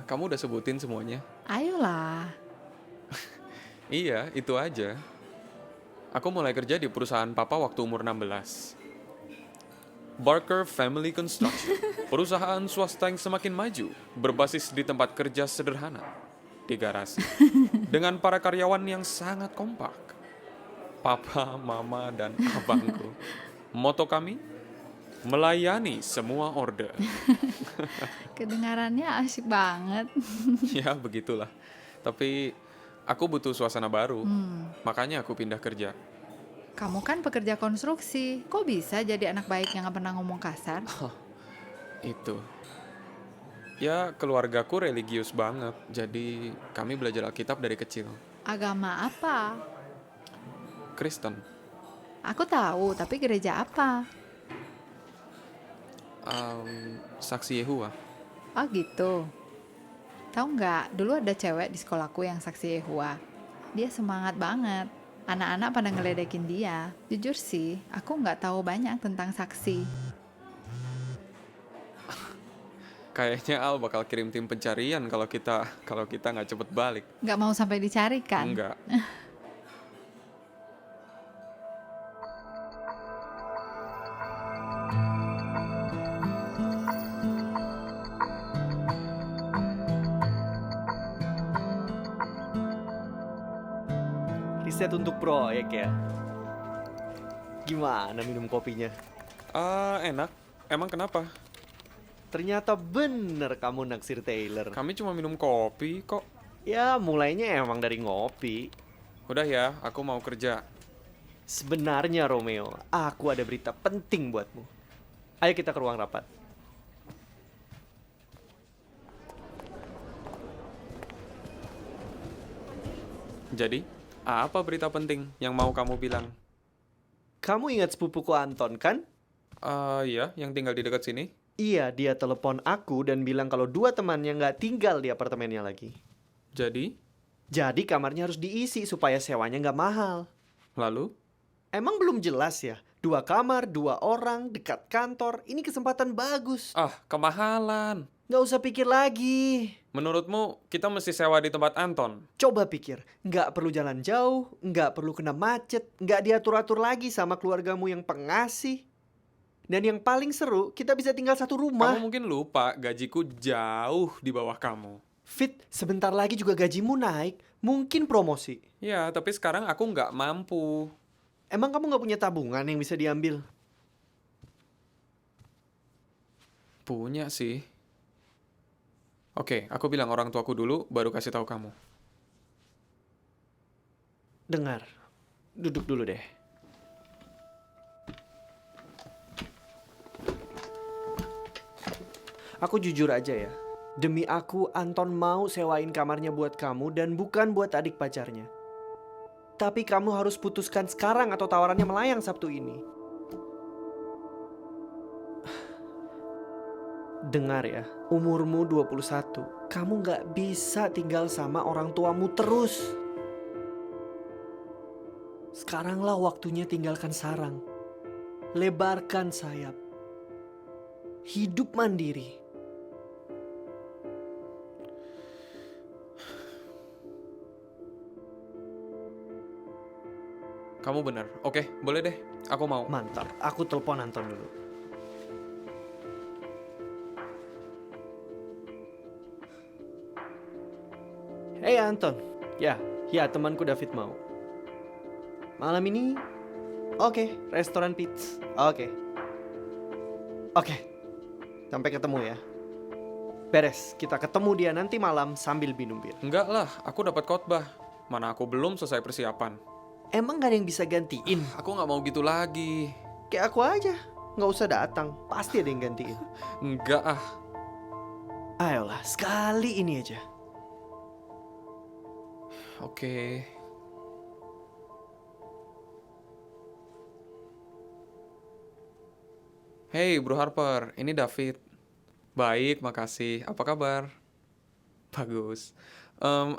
udah sebutin semuanya. Ayolah. Iya, itu aja. Aku mulai kerja di perusahaan papa waktu umur 16. Barker Family Construction, perusahaan swasta yang semakin maju, berbasis di tempat kerja sederhana, di garasi, dengan para karyawan yang sangat kompak. Papa, mama, dan abangku. Moto kami, melayani semua order. Kedengarannya asik banget. Ya, begitulah. Tapi aku butuh suasana baru, makanya aku pindah kerja. Kamu kan pekerja konstruksi, kok bisa jadi anak baik yang gak pernah ngomong kasar? Itu. Ya, keluargaku religius banget, jadi kami belajar Alkitab dari kecil. Agama apa? Kristen. Aku tahu, tapi gereja apa? Saksi Yehuwa. Oh gitu. Tahu nggak, dulu ada cewek di sekolahku yang saksi Yehuwa. Dia semangat banget. Anak-anak pada ngeledekin dia. Jujur sih, aku nggak tahu banyak tentang saksi. Kayaknya Al bakal kirim tim pencarian kalau kita nggak cepet balik. Nggak mau sampai dicari kan? Enggak. Riset untuk proyek ya. Gimana minum kopinya? Enak. Emang kenapa? Ternyata bener kamu naksir Taylor. Kami cuma minum kopi kok. Ya, mulainya emang dari ngopi. Udah ya, aku mau kerja. Sebenarnya Romeo, aku ada berita penting buatmu. Ayo kita ke ruang rapat. Jadi, apa berita penting yang mau kamu bilang? Kamu ingat sepupuku Anton kan? Iya, yang tinggal di dekat sini. Iya, dia telepon aku dan bilang kalau dua temannya nggak tinggal di apartemennya lagi. Jadi? Jadi kamarnya harus diisi supaya sewanya nggak mahal. Lalu? Emang belum jelas ya? 2 kamar, 2 orang, dekat kantor. Ini kesempatan bagus. Kemahalan. Nggak usah pikir lagi. Menurutmu, kita mesti sewa di tempat Anton? Coba pikir, nggak perlu jalan jauh, nggak perlu kena macet, nggak diatur-atur lagi sama keluargamu yang pengasih. Dan yang paling seru, kita bisa tinggal satu rumah. Kamu mungkin lupa, gajiku jauh di bawah kamu. Fit, sebentar lagi juga gajimu naik, mungkin promosi. Ya, tapi sekarang aku nggak mampu. Emang kamu nggak punya tabungan yang bisa diambil? Punya sih. Oke, aku bilang orang tuaku dulu, baru kasih tahu kamu. Dengar, duduk dulu deh. Aku jujur aja ya, demi aku Anton mau sewain kamarnya buat kamu dan bukan buat adik pacarnya. Tapi kamu harus putuskan sekarang atau tawarannya melayang Sabtu ini. Dengar ya, umurmu 21, kamu gak bisa tinggal sama orang tuamu terus. Sekaranglah waktunya tinggalkan sarang. Lebarkan sayap. Hidup mandiri. Kamu benar. Oke, boleh deh. Aku mau. Mantap, aku telepon Anton dulu. Hey Anton, ya temanku David mau. Malam ini, oke, restoran pizza. Oke, sampai ketemu ya. Beres, kita ketemu dia nanti malam sambil minum bir. Enggak lah, aku dapat khotbah. Mana aku belum selesai persiapan. Emang gak ada yang bisa gantiin? Aku nggak mau gitu lagi. Kayak aku aja, nggak usah datang. Pasti ada yang gantiin. Enggak ah. Ayolah, sekali ini aja. Oke. Hey Bro Harper, ini David. Baik, makasih. Apa kabar? Bagus.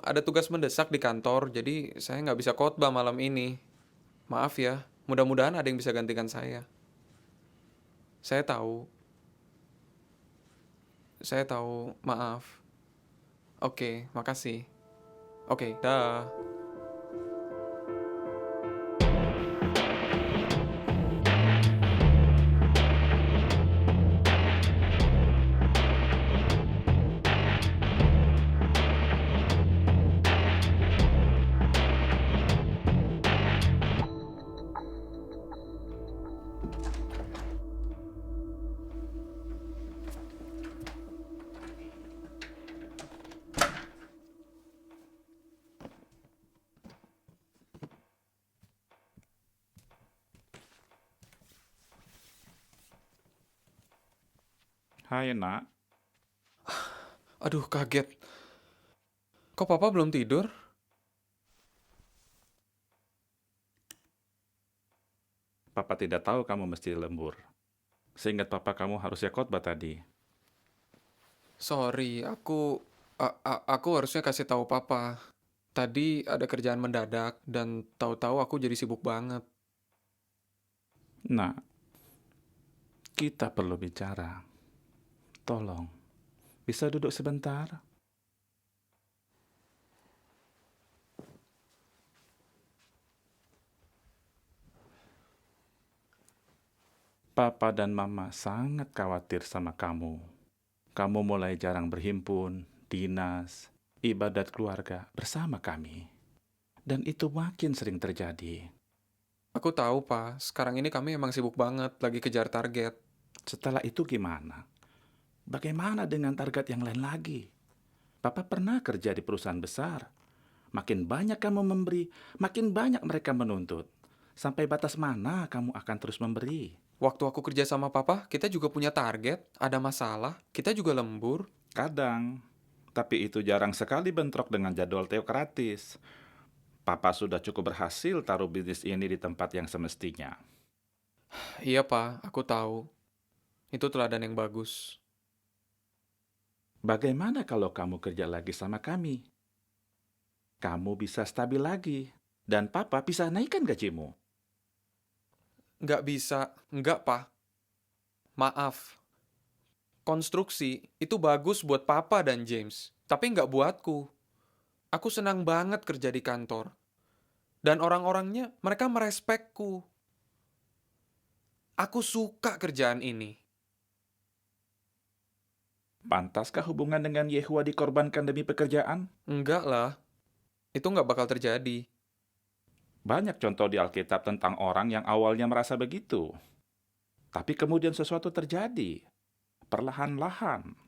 Ada tugas mendesak di kantor, jadi saya nggak bisa khotbah malam ini. Maaf ya, mudah-mudahan ada yang bisa gantikan saya. Saya tahu. Saya tahu, maaf. Oke, makasih. Oke, dah. Hai nak, Aduh, kaget. Kok papa belum tidur? papa tidak tahu kamu mesti lembur. Seingat papa kamu harusnya khotbah tadi. Sorry, aku harusnya kasih tahu papa. Tadi ada kerjaan mendadak dan tahu-tahu aku jadi sibuk banget. Nah, kita perlu bicara. Tolong, bisa duduk sebentar? Papa dan Mama sangat khawatir sama kamu. Kamu mulai jarang berhimpun, dinas, ibadat keluarga bersama kami. Dan itu makin sering terjadi. Aku tahu, Pak. Sekarang ini kami emang sibuk banget, lagi kejar target. Setelah itu gimana? Bagaimana dengan target yang lain lagi? Papa pernah kerja di perusahaan besar. Makin banyak kamu memberi, makin banyak mereka menuntut. Sampai batas mana kamu akan terus memberi? Waktu aku kerja sama papa, kita juga punya target. Ada masalah, kita juga lembur. Kadang, tapi itu jarang sekali bentrok dengan jadwal teokratis. Papa sudah cukup berhasil taruh bisnis ini di tempat yang semestinya. Iya, Pak. Aku tahu. Itu teladan yang bagus. Bagaimana kalau kamu kerja lagi sama kami? Kamu bisa stabil lagi, dan Papa bisa naikkan gajimu. Nggak bisa. Nggak, Pak. Maaf. Konstruksi itu bagus buat papa dan James. Tapi nggak buatku. Aku senang banget kerja di kantor. Dan orang-orangnya, mereka merespekku. Aku suka kerjaan ini. Pantaskah hubungan dengan Yehua dikorbankan demi pekerjaan? Enggak lah. Itu nggak bakal terjadi. Banyak contoh di Alkitab tentang orang yang awalnya merasa begitu. Tapi kemudian sesuatu terjadi. Perlahan-lahan.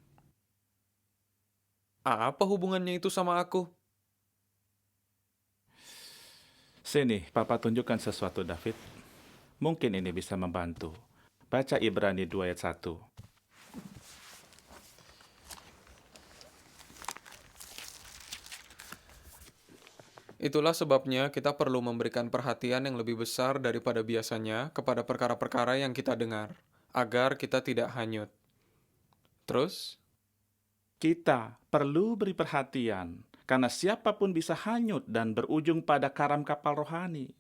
Apa hubungannya itu sama aku? Sini, Papa tunjukkan sesuatu, David. Mungkin ini bisa membantu. Baca Ibrani 2 ayat 1. Itulah sebabnya kita perlu memberikan perhatian yang lebih besar daripada biasanya kepada perkara-perkara yang kita dengar, agar kita tidak hanyut. Terus? Kita perlu beri perhatian, karena siapapun bisa hanyut dan berujung pada karam kapal rohani.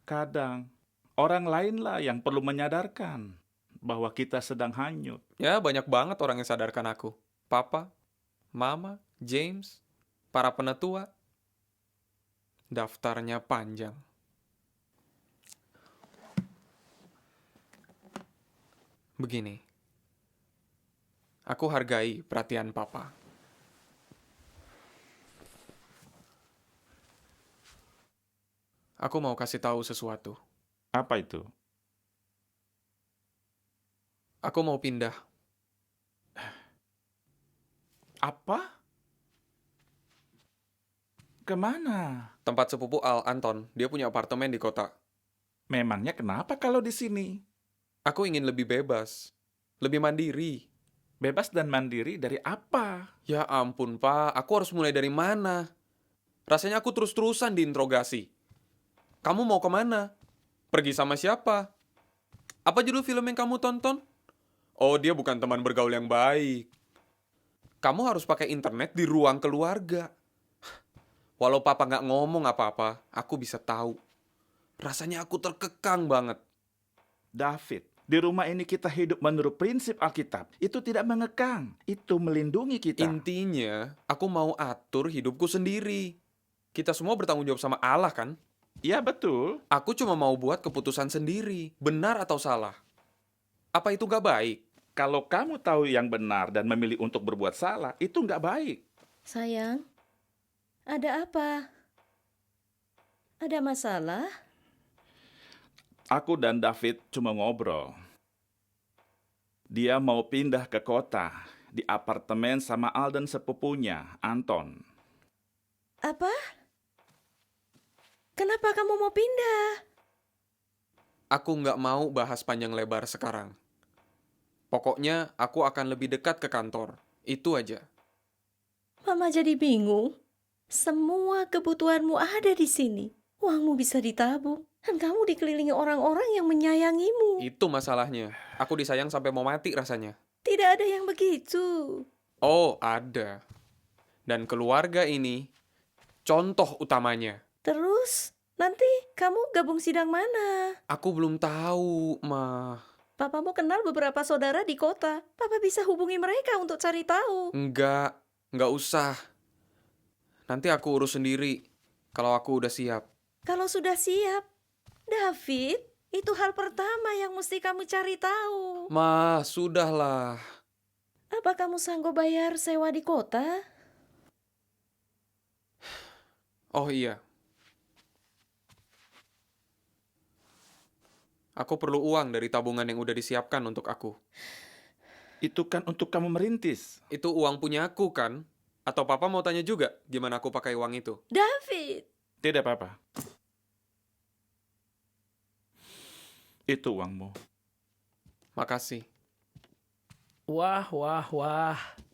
Kadang, orang lainlah yang perlu menyadarkan bahwa kita sedang hanyut. Ya, banyak banget orang yang sadarkan aku. Papa, Mama, James, para penetua. Daftarnya panjang. Begini. Aku hargai perhatian Papa. Aku mau kasih tahu sesuatu. Apa itu? Aku mau pindah. Apa? Kemana? Tempat sepupu Al, Anton. Dia punya apartemen di kota. Memangnya kenapa kalau di sini? Aku ingin lebih bebas. Lebih mandiri. Bebas dan mandiri dari apa? Ya ampun, Pak. Aku harus mulai dari mana? Rasanya aku terus-terusan diinterogasi. Kamu mau kemana? Pergi sama siapa? Apa judul film yang kamu tonton? Oh, dia bukan teman bergaul yang baik. Kamu harus pakai internet di ruang keluarga. Walau papa nggak ngomong apa-apa, aku bisa tahu. Rasanya aku terkekang banget. David, di rumah ini kita hidup menurut prinsip Alkitab. Itu tidak mengekang, itu melindungi kita. Intinya, aku mau atur hidupku sendiri. Kita semua bertanggung jawab sama Allah kan? Iya, betul. Aku cuma mau buat keputusan sendiri, benar atau salah. Apa itu nggak baik? Kalau kamu tahu yang benar dan memilih untuk berbuat salah, itu nggak baik. Sayang, ada apa? Ada masalah? Aku dan David cuma ngobrol. Dia mau pindah ke kota, di apartemen sama Alden sepupunya, Anton. Apa? Kenapa kamu mau pindah? Aku nggak mau bahas panjang lebar sekarang. Pokoknya aku akan lebih dekat ke kantor. Itu aja. Mama jadi bingung. Semua kebutuhanmu ada di sini. Uangmu bisa ditabung. Dan kamu dikelilingi orang-orang yang menyayangimu. Itu masalahnya. Aku disayang sampai mau mati rasanya. Tidak ada yang begitu. Oh, ada. Dan keluarga ini contoh utamanya. Terus, nanti kamu gabung sidang mana? Aku belum tahu, Ma. Papamu kenal beberapa saudara di kota. Papa bisa hubungi mereka untuk cari tahu. Enggak usah. Nanti aku urus sendiri kalau aku udah siap. Kalau sudah siap, David, itu hal pertama yang mesti kamu cari tahu. Ma, sudahlah. Apa kamu sanggup bayar sewa di kota? Oh iya. Aku perlu uang dari tabungan yang udah disiapkan untuk aku. Itu kan untuk kamu merintis. Itu uang punya aku kan? Atau papa mau tanya juga gimana aku pakai uang itu? David! Tidak apa-apa. Itu uangmu. Makasih. Wah.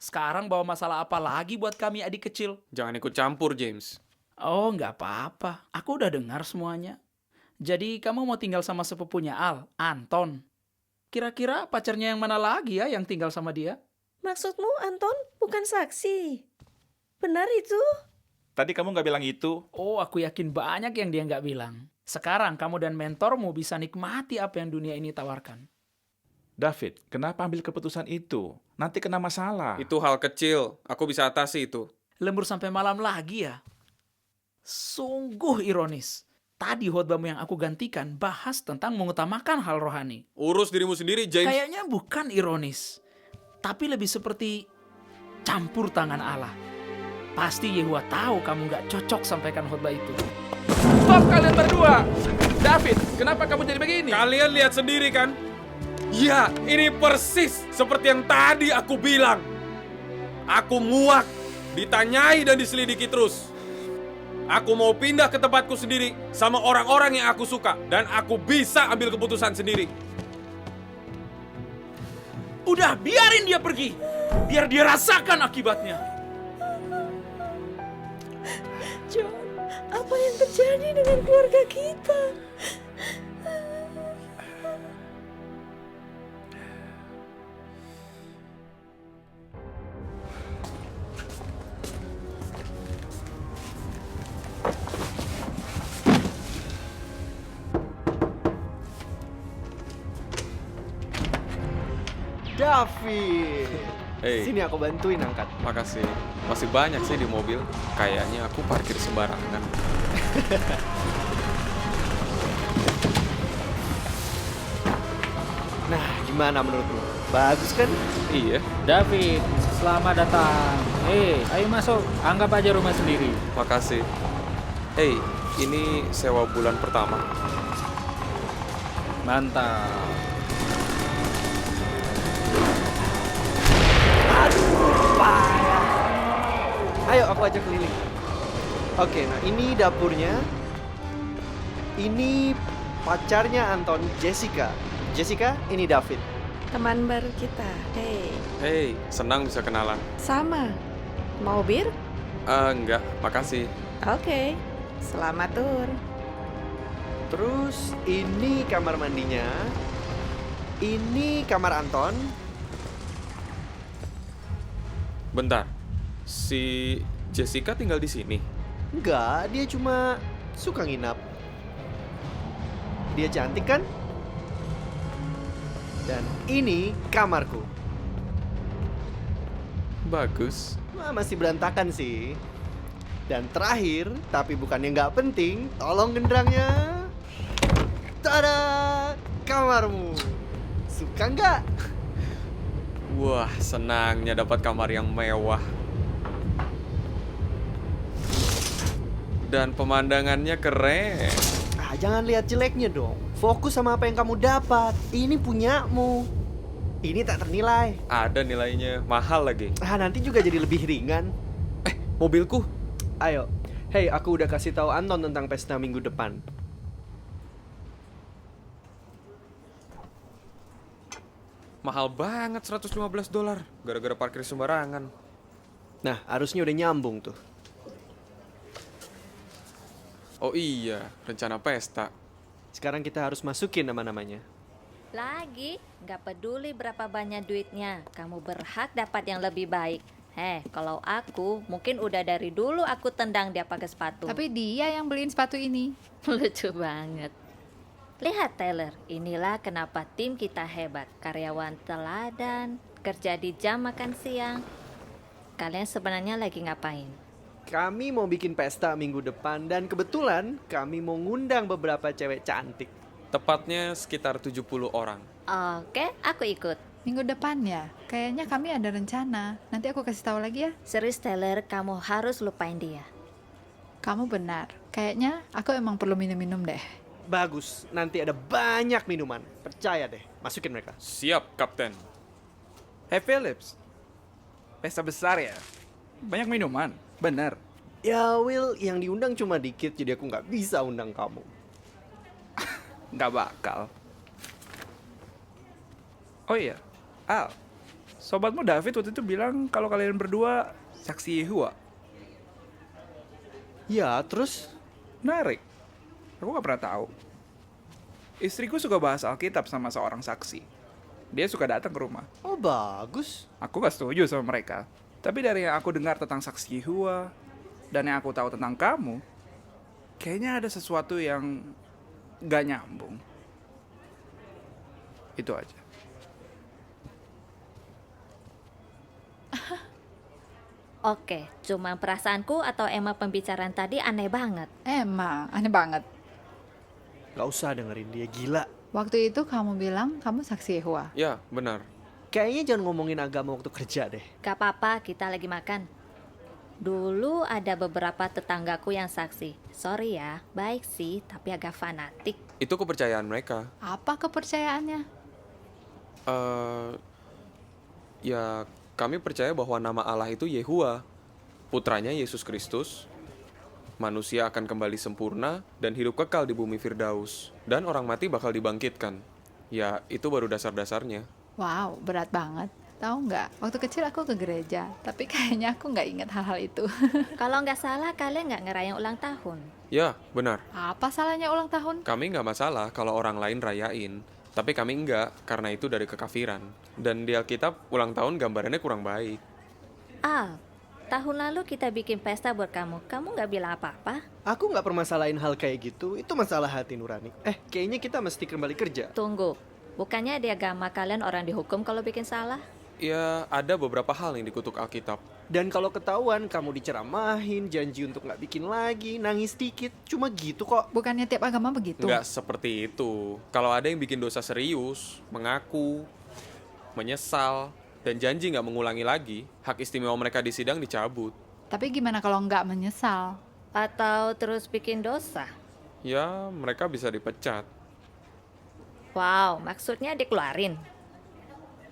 Sekarang bawa masalah apa lagi buat kami adik kecil? Jangan ikut campur, James. Oh, nggak apa-apa. Aku udah dengar semuanya. Jadi kamu mau tinggal sama sepupunya Al, Anton. Kira-kira pacarnya yang mana lagi ya yang tinggal sama dia? Maksudmu Anton bukan saksi? Benar itu? Tadi kamu nggak bilang itu. Oh, aku yakin banyak yang dia nggak bilang. Sekarang kamu dan mentormu bisa nikmati apa yang dunia ini tawarkan. David, kenapa ambil keputusan itu? Nanti kena masalah. Itu hal kecil. Aku bisa atasi itu. Lembur sampai malam lagi ya? Sungguh ironis. Tadi khotbahmu yang aku gantikan bahas tentang mengutamakan hal rohani. Urus dirimu sendiri, James. Kayaknya bukan ironis, tapi lebih seperti campur tangan Allah. Pasti Yehuwa tahu kamu gak cocok sampaikan khotbah itu. Stop kalian berdua! David, kenapa kamu jadi begini? Kalian lihat sendiri kan? Ya, ini persis seperti yang tadi aku bilang. Aku muak, ditanyai dan diselidiki terus. Aku mau pindah ke tempatku sendiri sama orang-orang yang aku suka. Dan aku bisa ambil keputusan sendiri. Udah, biarin dia pergi. Biar dia rasakan akibatnya. John, apa yang terjadi dengan keluarga kita? David. Hey. Sini aku bantuin angkat. Makasih. Masih banyak sih di mobil. Kayaknya aku parkir sembarangan. Nah, gimana menurutmu? Bagus kan? Iya. David, selamat datang. Ayo masuk. Anggap aja rumah sendiri. Makasih. Hey, ini sewa bulan pertama. Mantap. Ayo aku ajak keliling. Oke, nah ini dapurnya. Ini pacarnya Anton, Jessica. Jessica, ini David. Teman baru kita. Hey, senang bisa kenalan. Sama. Mau bir? Enggak, makasih. Oke. Selamat tur. Terus ini kamar mandinya. Ini kamar Anton. Bentar, si Jessica tinggal di sini? Enggak, dia cuma suka nginap. Dia cantik kan? Dan ini kamarku. Bagus. Wah, masih berantakan sih. Dan terakhir, tapi bukannya nggak penting, tolong genderangnya. Tada! Kamarmu. Suka nggak? Wah, senangnya dapat kamar yang mewah. Dan pemandangannya keren. Ah, jangan lihat jeleknya dong. Fokus sama apa yang kamu dapat. Ini punyamu. Ini tak ternilai. Ada nilainya, mahal lagi. Ah, nanti juga jadi lebih ringan. Mobilku. Ayo. Hey, aku udah kasih tahu Anton tentang pesta minggu depan. Mahal banget $115 gara-gara parkir sembarangan. Nah, harusnya udah nyambung tuh. Oh iya, rencana pesta. Sekarang kita harus masukin nama-namanya. Lagi, nggak peduli berapa banyak duitnya, kamu berhak dapat yang lebih baik. Kalau aku, mungkin udah dari dulu aku tendang dia pakai sepatu. Tapi dia yang beliin sepatu ini. Lucu banget. Lihat Taylor, inilah kenapa tim kita hebat. Karyawan teladan, kerja di jam makan siang. Kalian sebenarnya lagi ngapain? Kami mau bikin pesta minggu depan dan kebetulan kami mau ngundang beberapa cewek cantik. Tepatnya sekitar 70 orang. Oke, aku ikut. Minggu depan ya? Kayaknya kami ada rencana. Nanti aku kasih tahu lagi ya. Serius Taylor, kamu harus lupain dia. Kamu benar. Kayaknya aku emang perlu minum-minum deh. Bagus, nanti ada banyak minuman. Percaya deh, masukin mereka. Siap, Kapten. Hey Phillips, pesta besar ya? Banyak minuman, bener. Ya Will, yang diundang cuma dikit, jadi aku nggak bisa undang kamu. Nggak bakal. Oh iya, Al, sobatmu David waktu itu bilang kalau kalian berdua saksi Yehua. Ya, terus? Menarik. Aku gak pernah tahu. Istriku suka bahas Alkitab sama seorang saksi. Dia suka datang ke rumah. Oh, bagus. Aku gak setuju sama mereka. Tapi dari yang aku dengar tentang saksi Yehua dan yang aku tahu tentang kamu, kayaknya ada sesuatu yang gak nyambung. Itu aja. Oke, cuma perasaanku atau emang pembicaraan tadi aneh banget? Emang, aneh banget. Gak usah dengerin dia, gila. Waktu itu kamu bilang kamu saksi Yehova. Ya, benar. Kayaknya jangan ngomongin agama waktu kerja deh. Gak apa-apa, kita lagi makan. Dulu ada beberapa tetanggaku yang saksi. Sorry ya, baik sih, tapi agak fanatik. Itu kepercayaan mereka. Apa kepercayaannya? Ya, kami percaya bahwa nama Allah itu Yehua, putranya Yesus Kristus. Manusia akan kembali sempurna dan hidup kekal di bumi Firdaus. Dan orang mati bakal dibangkitkan. Ya, itu baru dasar-dasarnya. Wow, berat banget. Tahu nggak, waktu kecil aku ke gereja, tapi kayaknya aku nggak ingat hal-hal itu. Kalau nggak salah, kalian nggak ngerayain ulang tahun. Ya, benar. Apa salahnya ulang tahun? Kami nggak masalah kalau orang lain rayain. Tapi kami enggak, karena itu dari kekafiran. Dan di Alkitab, ulang tahun gambarannya kurang baik. Al, tahun lalu kita bikin pesta buat kamu. Kamu nggak bilang apa-apa? Aku nggak permasalahin hal kayak gitu, itu masalah hati nurani. Kayaknya kita mesti kembali kerja. Tunggu, bukannya di agama kalian orang dihukum kalau bikin salah? Ya, ada beberapa hal yang dikutuk Alkitab. Dan kalau ketahuan kamu diceramahin, janji untuk nggak bikin lagi, nangis dikit, cuma gitu kok. Bukannya tiap agama begitu? Nggak seperti itu. Kalau ada yang bikin dosa serius, mengaku, menyesal, dan janji nggak mengulangi lagi, hak istimewa mereka di sidang dicabut. Tapi gimana kalau nggak menyesal? Atau terus bikin dosa? Ya, mereka bisa dipecat. Wow, maksudnya dikeluarin?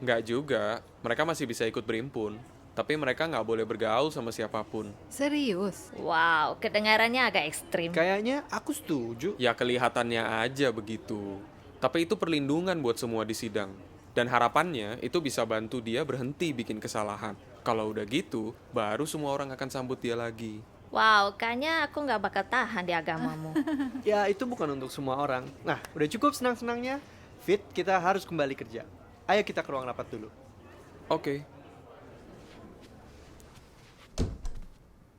Nggak juga, mereka masih bisa ikut berimpun. Tapi mereka nggak boleh bergaul sama siapapun. Serius? Wow, kedengarannya agak ekstrim. Kayaknya aku setuju. Ya kelihatannya aja begitu. Tapi itu perlindungan buat semua di sidang. Dan harapannya itu bisa bantu dia berhenti bikin kesalahan. Kalau udah gitu, baru semua orang akan sambut dia lagi. Wow, kayaknya aku nggak bakal tahan di agamamu. Ya, itu bukan untuk semua orang. Nah, udah cukup senang-senangnya. Fit, kita harus kembali kerja. Ayo kita ke ruang rapat dulu. Oke.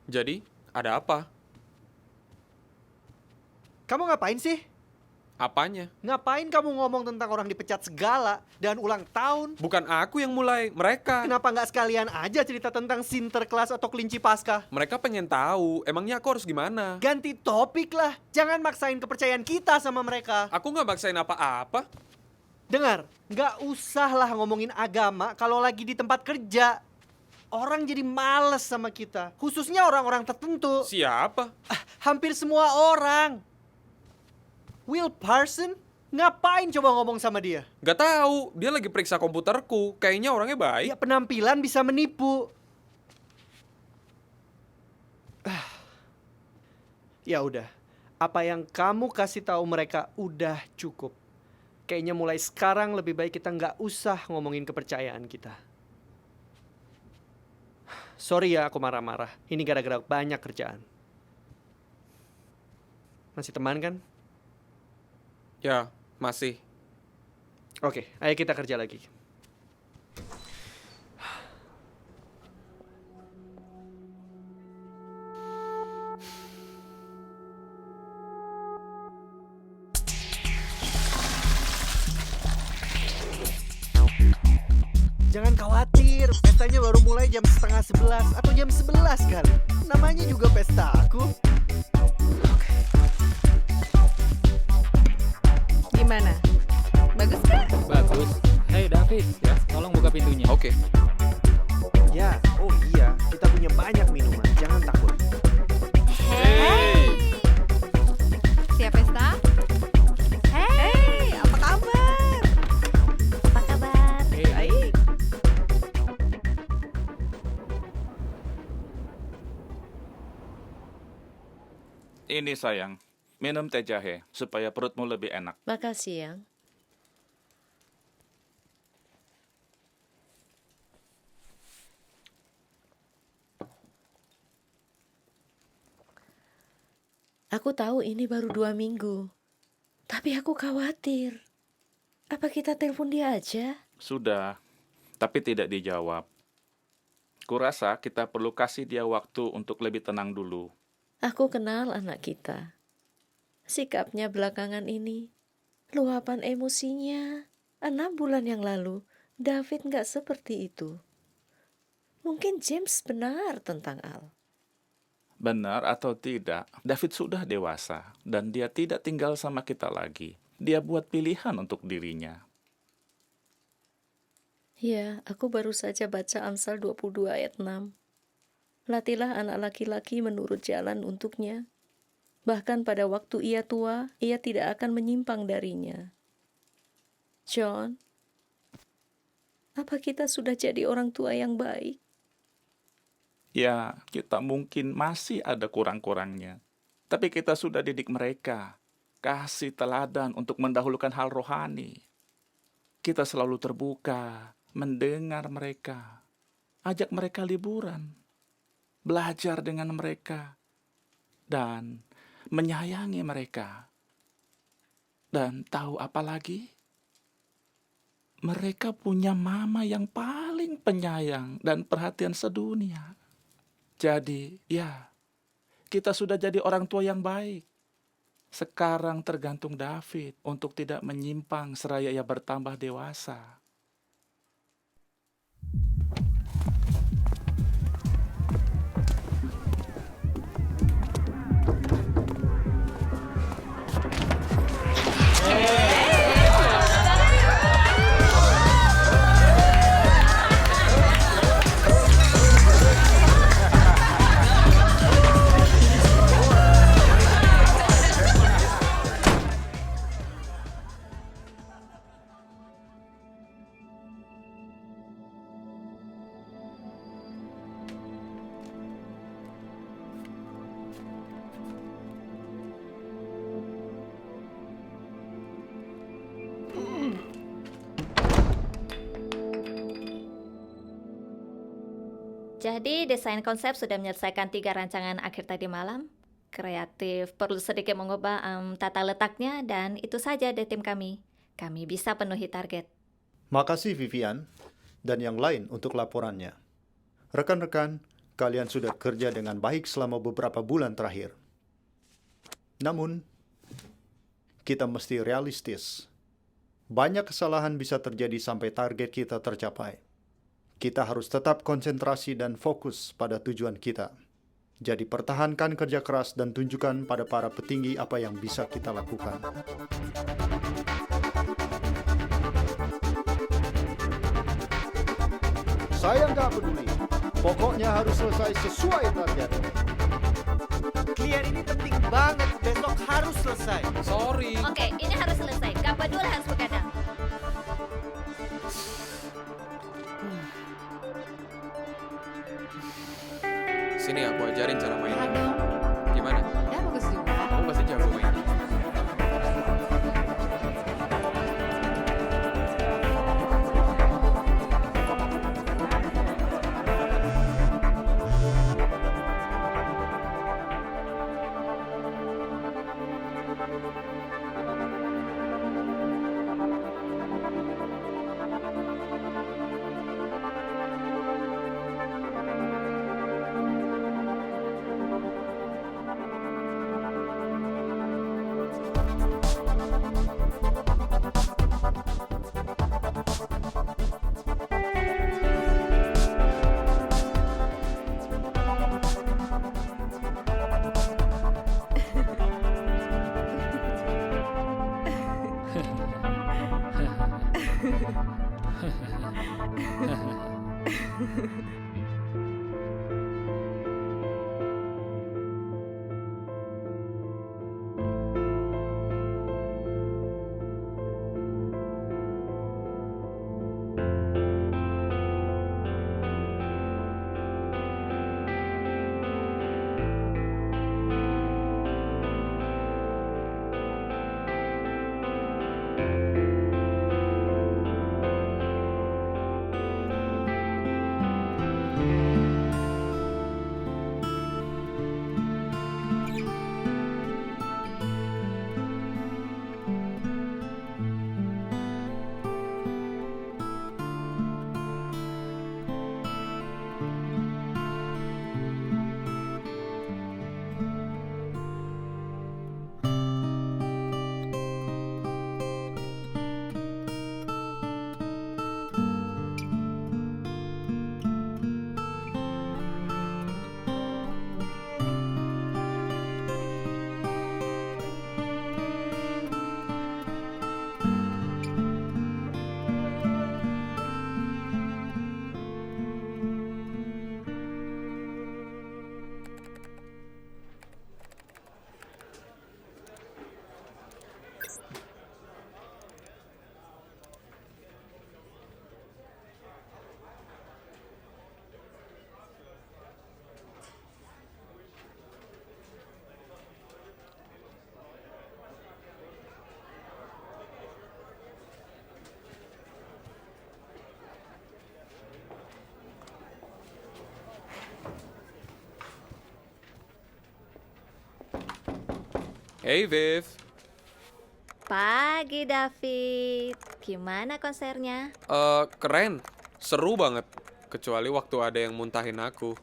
Jadi, ada apa? Kamu ngapain sih? Apanya? Ngapain kamu ngomong tentang orang dipecat segala dan ulang tahun? Bukan aku yang mulai, mereka. Kenapa nggak sekalian aja cerita tentang Sinterklas atau kelinci Paskah? Mereka pengen tahu, emangnya aku harus gimana? Ganti topik lah. Jangan maksain kepercayaan kita sama mereka. Aku nggak maksain apa-apa. Dengar, nggak usah lah ngomongin agama kalau lagi di tempat kerja. Orang jadi males sama kita, khususnya orang-orang tertentu. Siapa? Hampir semua orang. Will Parson? Ngapain coba ngomong sama dia? Gak tahu, dia lagi periksa komputerku. Kayaknya orangnya baik. Ya penampilan bisa menipu. Ya udah, apa yang kamu kasih tahu mereka udah cukup. Kayaknya mulai sekarang lebih baik kita nggak usah ngomongin kepercayaan kita. Sorry ya aku marah-marah. Ini gara-gara banyak kerjaan. Masih teman kan? Ya, masih. Oke, ayo kita kerja lagi. Jangan khawatir, pestanya baru mulai jam 10:30 atau jam 11 kali. Namanya juga pesta aku. Gimana? Bagus kan? Bagus. Hei David, ya, tolong buka pintunya. Oke. Ya, oh iya, kita punya banyak minuman, jangan takut. Hey. Siap pesta? Hey, apa kabar? Apa kabar? Baik. Ini sayang, minum teh jahe supaya perutmu lebih enak. Makasih, Yang. Aku tahu ini baru 2 minggu, tapi aku khawatir. Apa kita telepon dia aja? Sudah, tapi tidak dijawab. Kurasa kita perlu kasih dia waktu untuk lebih tenang dulu. Aku kenal anak kita. Sikapnya belakangan ini, luapan emosinya. 6 bulan yang lalu, David nggak seperti itu. Mungkin James benar tentang Al. Benar atau tidak, David sudah dewasa dan dia tidak tinggal sama kita lagi. Dia buat pilihan untuk dirinya. Ya, aku baru saja baca Amsal 22 ayat 6. Latihlah anak laki-laki menurut jalan untuknya. Bahkan pada waktu ia tua, ia tidak akan menyimpang darinya. John, apa kita sudah jadi orang tua yang baik? Ya, kita mungkin masih ada kurang-kurangnya. Tapi kita sudah didik mereka. Kasih teladan untuk mendahulukan hal rohani. Kita selalu terbuka, mendengar mereka. Ajak mereka liburan. Belajar dengan mereka. Dan menyayangi mereka. Dan tahu apa lagi? Mereka punya mama yang paling penyayang dan perhatian sedunia. Jadi, ya, kita sudah jadi orang tua yang baik. Sekarang tergantung David untuk tidak menyimpang seraya ia bertambah dewasa. Jadi desain konsep sudah menyelesaikan 3 rancangan akhir tadi malam. Kreatif perlu sedikit mengubah tata letaknya dan itu saja dari tim kami. Kami bisa penuhi target. Makasih Vivian dan yang lain untuk laporannya. Rekan-rekan, Kalian sudah kerja dengan baik selama beberapa bulan terakhir. Namun, kita mesti realistis. Banyak kesalahan bisa terjadi sampai target kita tercapai. Kita harus tetap konsentrasi dan fokus pada tujuan kita. Jadi pertahankan kerja keras dan tunjukkan pada para petinggi apa yang bisa kita lakukan. Saya nggak peduli. Pokoknya harus selesai sesuai target. Klien ini penting banget, besok harus selesai. Sorry. Oke, ini harus selesai. Gak peduli harus begadang. Sini aku ajarin cara mainnya. Gimana? Ya bagus juga. Kamu pasti jago mainnya. Hey Viv. Pagi David. Gimana konsernya? Keren. Seru banget. Kecuali waktu ada yang muntahin aku.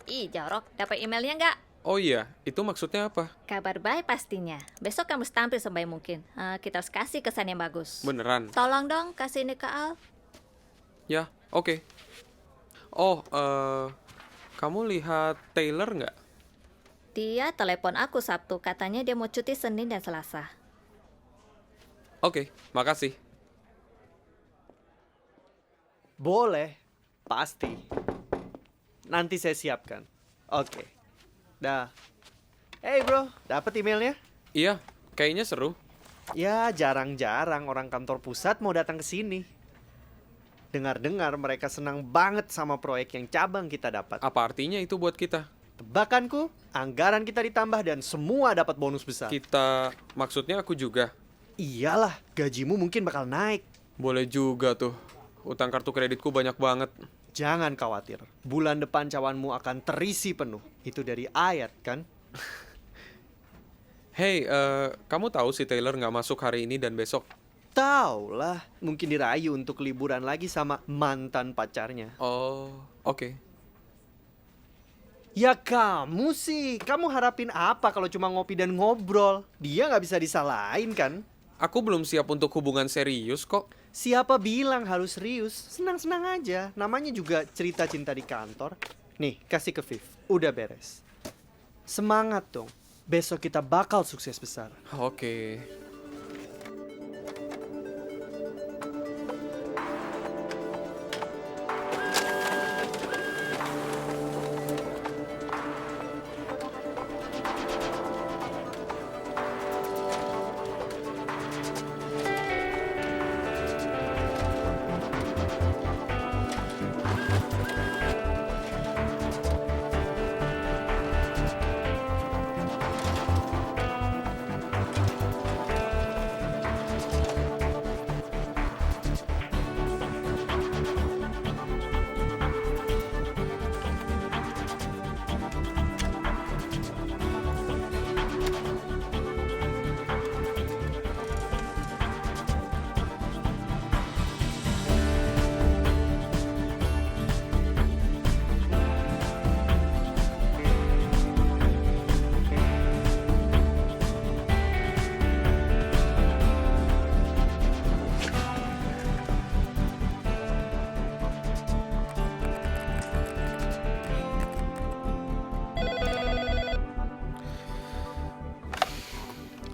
Ih, jorok. Dapat emailnya nggak? Oh iya, itu maksudnya apa? Kabar baik pastinya. Besok kamu tampil sebaik mungkin. Kita harus kasih kesan yang bagus. Beneran? Tolong dong kasih ini ke Al. Ya, oke. Oh, kamu lihat Taylor nggak? Dia telepon aku Sabtu. Katanya dia mau cuti Senin dan Selasa. Oke, makasih. Boleh, pasti. Nanti saya siapkan. Oke. Dah. Hey bro, dapat emailnya? Iya, kayaknya seru. Ya, jarang-jarang orang kantor pusat mau datang ke sini. Dengar-dengar mereka senang banget sama proyek yang cabang kita dapat. Apa artinya itu buat kita? Tebakanku, anggaran kita ditambah dan semua dapat bonus besar. Kita, maksudnya aku juga. Iyalah, gajimu mungkin bakal naik. Boleh juga tuh. Utang kartu kreditku banyak banget. Jangan khawatir, bulan depan cawanmu akan terisi penuh. Itu dari ayat kan? Hey, kamu tahu si Taylor nggak masuk hari ini dan besok? Tahu lah, mungkin dirayu untuk liburan lagi sama mantan pacarnya. Oh, oke. Ya kamu sih, kamu harapin apa kalau cuma ngopi dan ngobrol? Dia nggak bisa disalahin kan? Aku belum siap untuk hubungan serius kok. Siapa bilang harus serius? Senang-senang aja, namanya juga cerita cinta di kantor. Nih, kasih ke Viv, udah beres. Semangat dong, besok kita bakal sukses besar. Oke.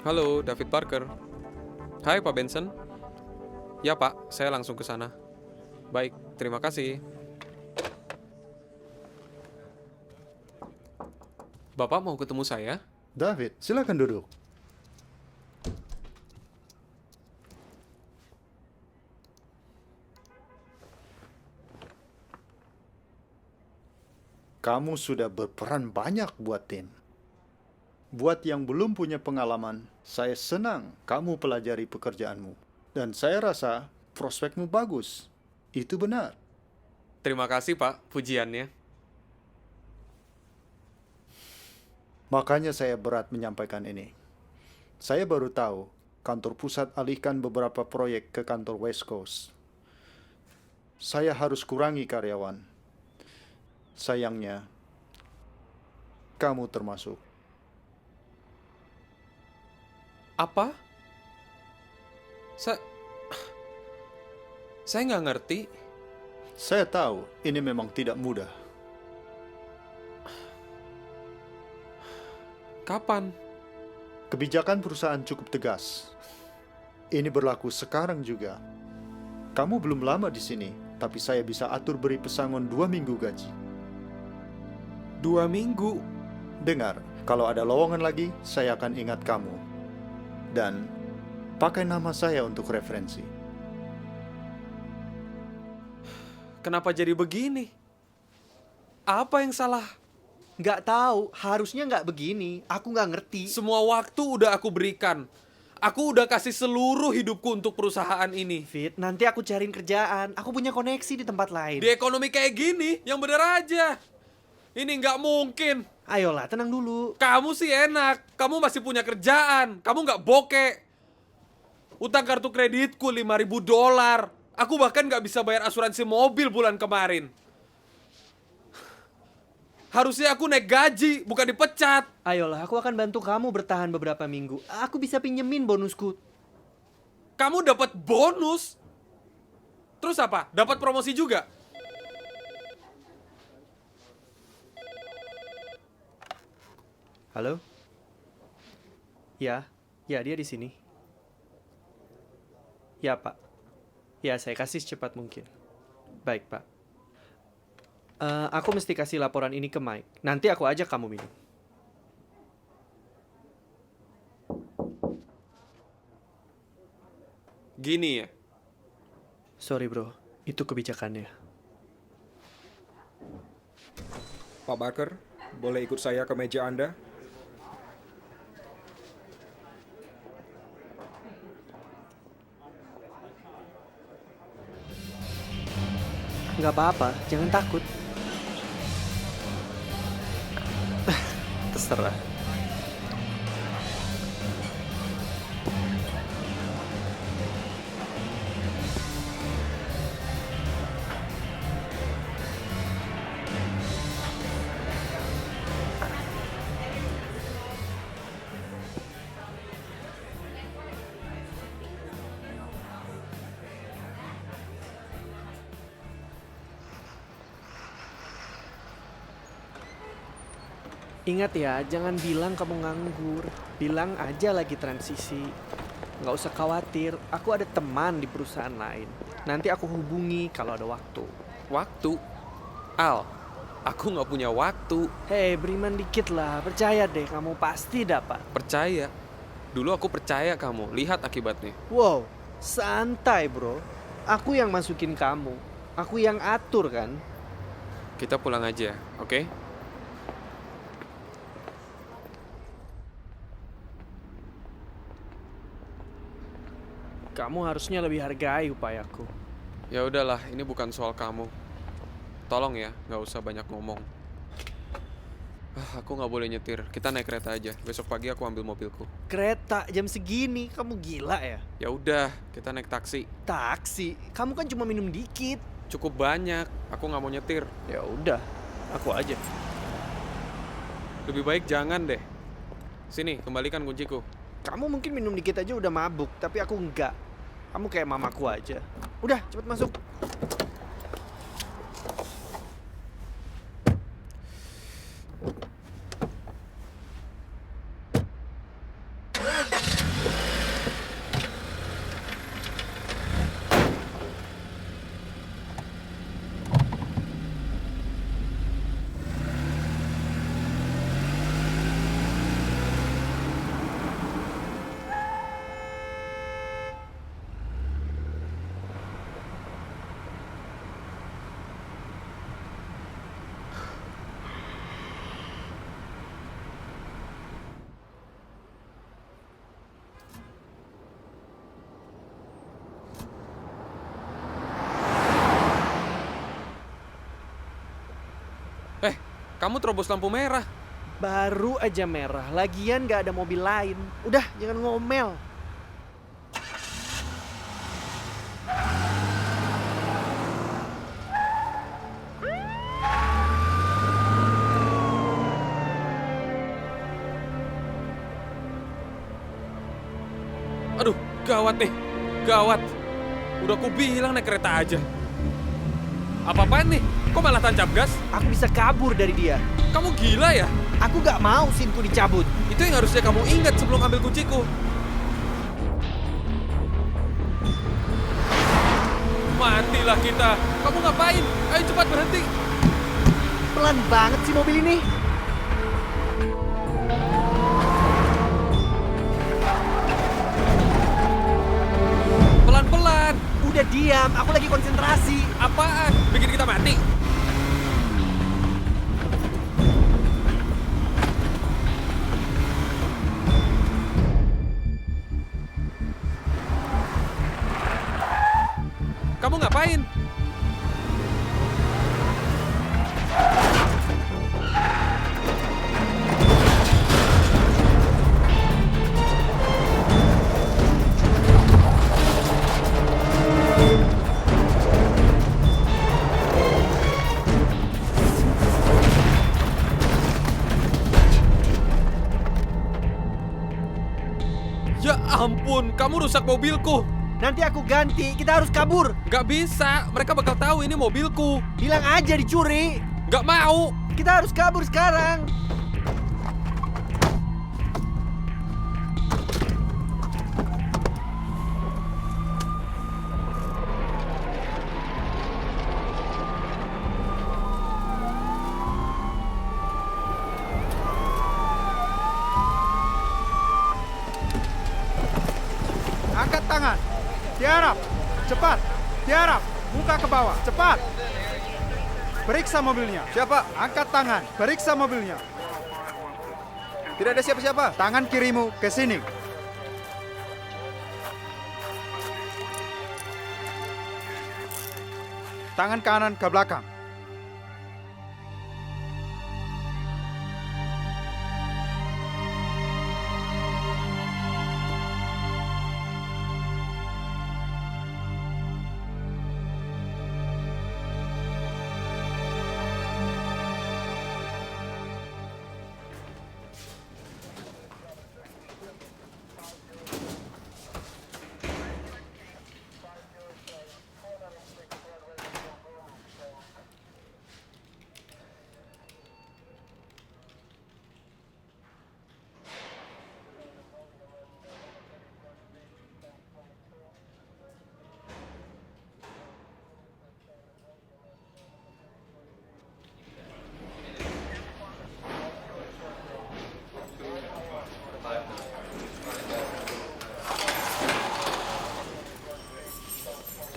Halo, David Parker. Hai, Pak Benson. Ya, Pak, saya langsung ke sana. Baik, terima kasih. Bapak mau ketemu saya? David, silakan duduk. Kamu sudah berperan banyak buat tim. Buat yang belum punya pengalaman, saya senang kamu pelajari pekerjaanmu. Dan saya rasa prospekmu bagus. Itu benar. Terima kasih, Pak, pujiannya. Makanya saya berat menyampaikan ini. Saya baru tahu kantor pusat alihkan beberapa proyek ke kantor West Coast. Saya harus kurangi karyawan. Sayangnya, kamu termasuk. Apa? Saya nggak ngerti. Saya tahu ini memang tidak mudah. Kapan? Kebijakan perusahaan cukup tegas. Ini berlaku sekarang juga. Kamu belum lama di sini, tapi saya bisa atur beri pesangon 2 minggu gaji. 2 minggu? Dengar, kalau ada lowongan lagi, saya akan ingat kamu. Dan pakai nama saya untuk referensi. Kenapa jadi begini? Apa yang salah? Nggak tahu, harusnya nggak begini. Aku nggak ngerti. Semua waktu udah aku berikan. Aku udah kasih seluruh hidupku untuk perusahaan ini. Fit, nanti aku cariin kerjaan. Aku punya koneksi di tempat lain. Di ekonomi kayak gini, yang bener aja. Ini nggak mungkin. Ayolah, tenang dulu. Kamu sih enak. Kamu masih punya kerjaan. Kamu nggak bokeh. Utang kartu kreditku $5.000. Aku bahkan nggak bisa bayar asuransi mobil bulan kemarin. Harusnya aku naik gaji, bukan dipecat. Ayolah, aku akan bantu kamu bertahan beberapa minggu. Aku bisa pinjemin bonusku. Kamu dapat bonus? Terus apa? Dapat promosi juga? Halo? Ya, dia di sini. Ya, Pak. Ya, saya kasih secepat mungkin. Baik, Pak. Aku mesti kasih laporan ini ke Mike. Nanti aku ajak kamu minum. Gini ya? Sorry bro, itu kebijakannya. Pak Barker, boleh ikut saya ke meja Anda? Nggak apa-apa, jangan takut. Terserah. Ingat ya, jangan bilang kamu nganggur. Bilang aja lagi transisi. Nggak usah khawatir, aku ada teman di perusahaan lain. Nanti aku hubungi kalau ada waktu. Waktu? Al, aku nggak punya waktu. Hei, beriman dikit lah. Percaya deh, kamu pasti dapat. Percaya? Dulu aku percaya kamu. Lihat akibatnya. Wow, santai bro. Aku yang masukin kamu. Aku yang atur kan. Kita pulang aja, oke? Kamu harusnya lebih hargai upayaku. Ya udahlah, ini bukan soal kamu. Tolong ya, nggak usah banyak ngomong. Aku nggak boleh nyetir. Kita naik kereta aja. Besok pagi aku ambil mobilku. Kereta jam segini, kamu gila ya? Ya udah, kita naik taksi. Taksi? Kamu kan cuma minum dikit. Cukup banyak. Aku nggak mau nyetir. Ya udah, aku aja. Lebih baik jangan deh. Sini, kembalikan kunciku. Kamu mungkin minum dikit aja udah mabuk, tapi aku enggak. Kamu kayak mamaku aja. Udah, cepet masuk. Kamu terobos lampu merah. Baru aja merah, lagian gak ada mobil lain. Udah, jangan ngomel. Aduh, gawat nih. Gawat. Udah aku bilang naik kereta aja. Apa-apaan nih? Kok malah tancap gas? Aku bisa kabur dari dia. Kamu gila ya? Aku gak mau SIM-ku dicabut. Itu yang harusnya kamu ingat sebelum ambil kunciku. Matilah kita. Kamu ngapain? Ayo cepat berhenti. Pelan banget sih mobil ini. Pelan-pelan. Udah diam, aku lagi konsentrasi. Apaan? Bikin kita mati? Kamu ngapain? Ya ampun, kamu rusak mobilku. Nanti aku ganti, kita harus kabur. Gak bisa, mereka bakal tahu ini mobilku. Bilang aja dicuri. Gak mau. Kita harus kabur sekarang. Angkat tangan. Tiarap. Cepat. Tiarap. Muka ke bawah. Cepat. Periksa mobilnya. Siapa? Angkat tangan. Periksa mobilnya. Tidak ada siapa-siapa. Tangan kirimu ke sini. Tangan kanan ke belakang.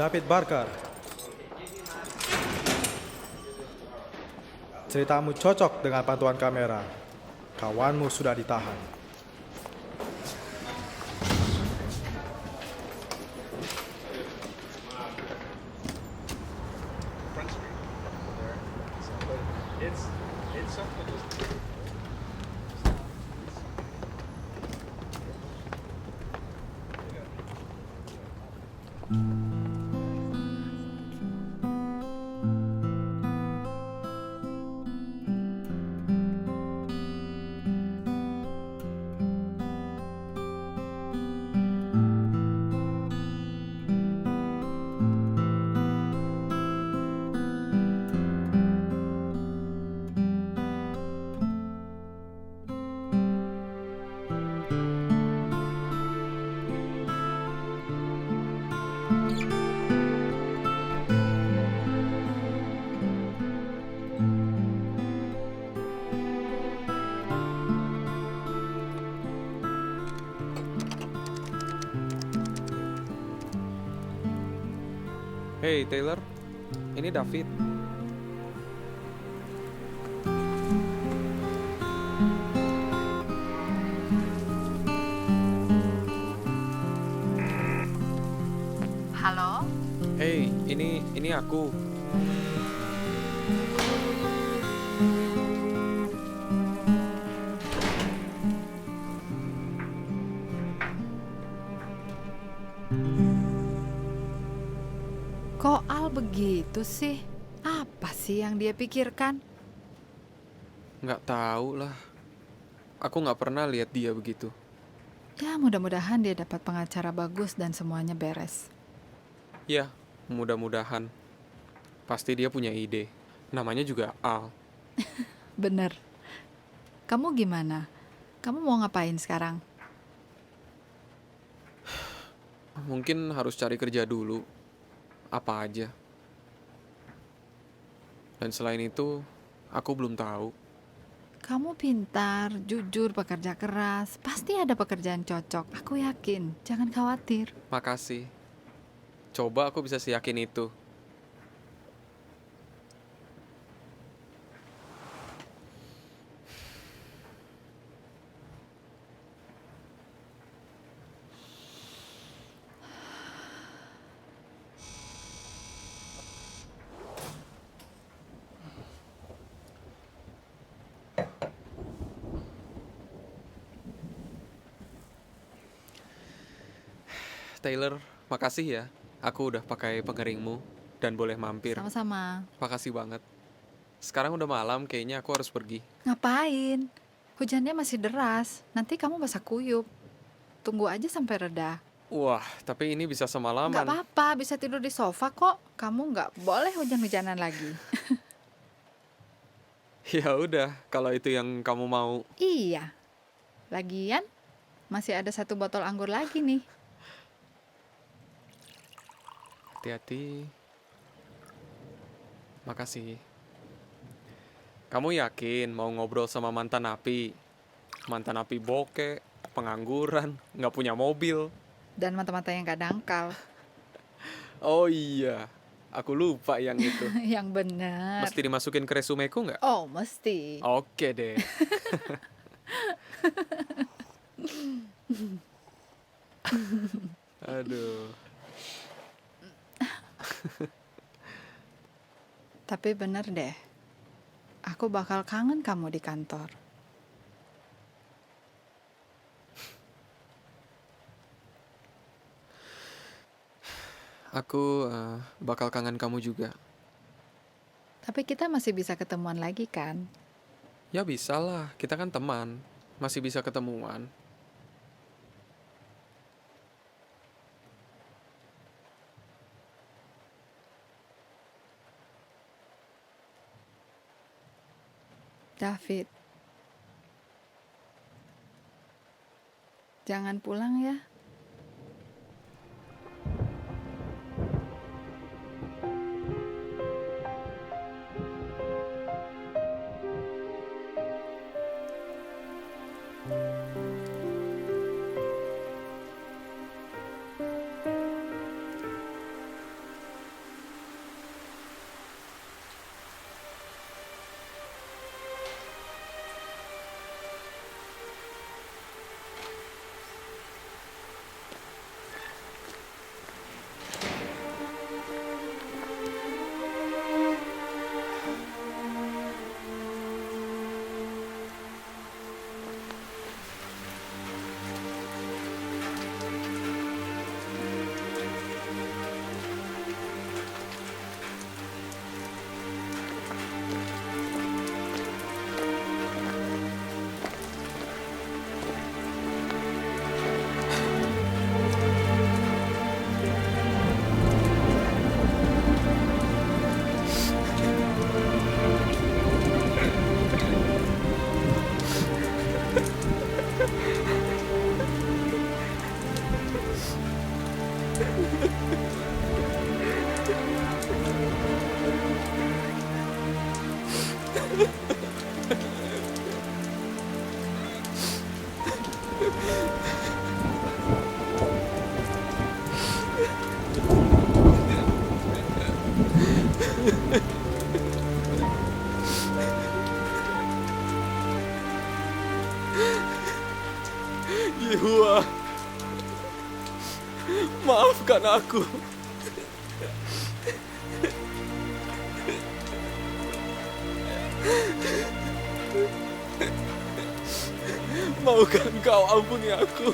David Barker. Ceritamu cocok dengan pantauan kamera. Kawanmu sudah ditahan. Hey Taylor, ini David. Halo? Hey, ini aku. Kok Al begitu sih? Apa sih yang dia pikirkan? Nggak tahu lah. Aku nggak pernah lihat dia begitu. Ya, mudah-mudahan dia dapat pengacara bagus dan semuanya beres. Ya, mudah-mudahan. Pasti dia punya ide. Namanya juga Al. Bener. Kamu gimana? Kamu mau ngapain sekarang? Mungkin harus cari kerja dulu. Apa aja. Dan selain itu, aku belum tahu. Kamu pintar, jujur, pekerja keras. Pasti ada pekerjaan cocok. Aku yakin. Jangan khawatir. Makasih. Coba aku bisa seyakin itu. Taylor, makasih ya. Aku udah pakai pengeringmu dan boleh mampir. Sama-sama. Makasih banget. Sekarang udah malam, kayaknya aku harus pergi. Ngapain? Hujannya masih deras. Nanti kamu basah kuyup. Tunggu aja sampai reda. Wah, tapi ini bisa semalaman. Nggak apa-apa, bisa tidur di sofa kok. Kamu nggak boleh hujan-hujanan lagi. Ya udah, kalau itu yang kamu mau. Iya. Lagian, masih ada 1 botol anggur lagi nih. Hati-hati. Makasih. Kamu yakin mau ngobrol sama mantan napi? Mantan napi bokeh, pengangguran, nggak punya mobil. Dan mata-mata yang nggak dangkal. Oh iya, aku lupa yang itu. Yang bener. Mesti dimasukin ke resumeku nggak? Oh, mesti. Oke deh. Aduh. Tapi bener deh. Aku bakal kangen kamu di kantor. Aku bakal kangen kamu juga. Tapi kita masih bisa ketemuan lagi kan? Ya bisa lah, kita kan teman. Masih bisa ketemuan. David. Jangan pulang ya. Yehuwa, maafkan aku. Maukah Engkau ampuni aku?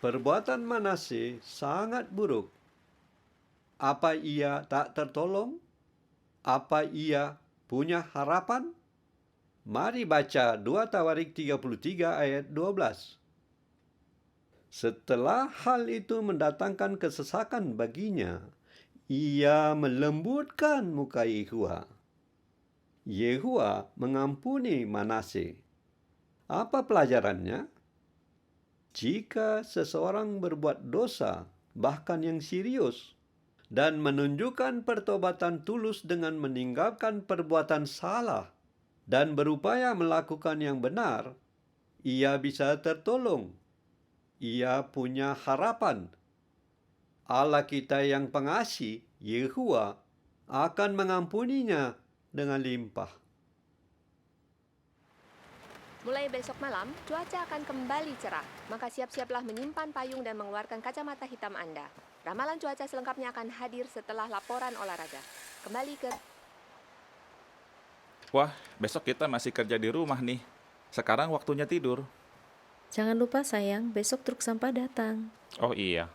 Perbuatan Manase sangat buruk. Apa ia tak tertolong? Apa ia punya harapan? Mari baca 2 Tawarik 33 ayat 12. Setelah hal itu mendatangkan kesesakan baginya, ia melembutkan muka Yehuwa. Yehuwa mengampuni Manase. Apa pelajarannya? Jika seseorang berbuat dosa, bahkan yang serius, dan menunjukkan pertobatan tulus dengan meninggalkan perbuatan salah dan berupaya melakukan yang benar, ia bisa tertolong. Ia punya harapan. Allah kita yang pengasih, Yehuwa, akan mengampuninya dengan limpah. Mulai besok malam, cuaca akan kembali cerah. Maka siap-siaplah menyimpan payung dan mengeluarkan kacamata hitam Anda. Ramalan cuaca selengkapnya akan hadir setelah laporan olahraga. Kembali ke... Wah, besok kita masih kerja di rumah nih. Sekarang waktunya tidur. Jangan lupa sayang, besok truk sampah datang. Oh iya.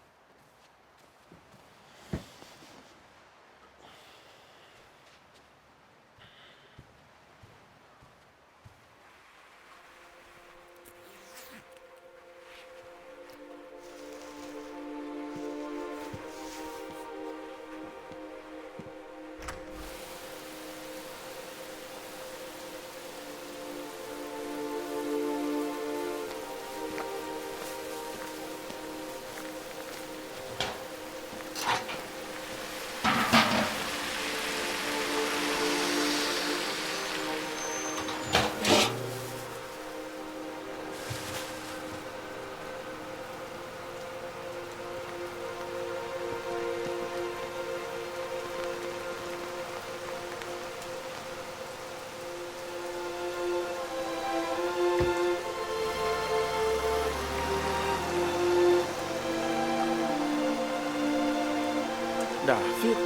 David.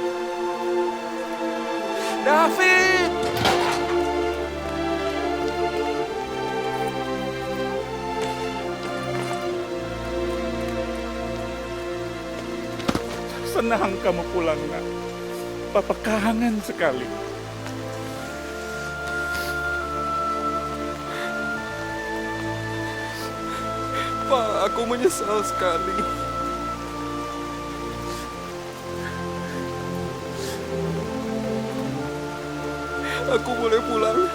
David! Senang kamu pulang, nak. Papa kangen sekali. Pak, aku menyesal sekali. Aku boleh pulang?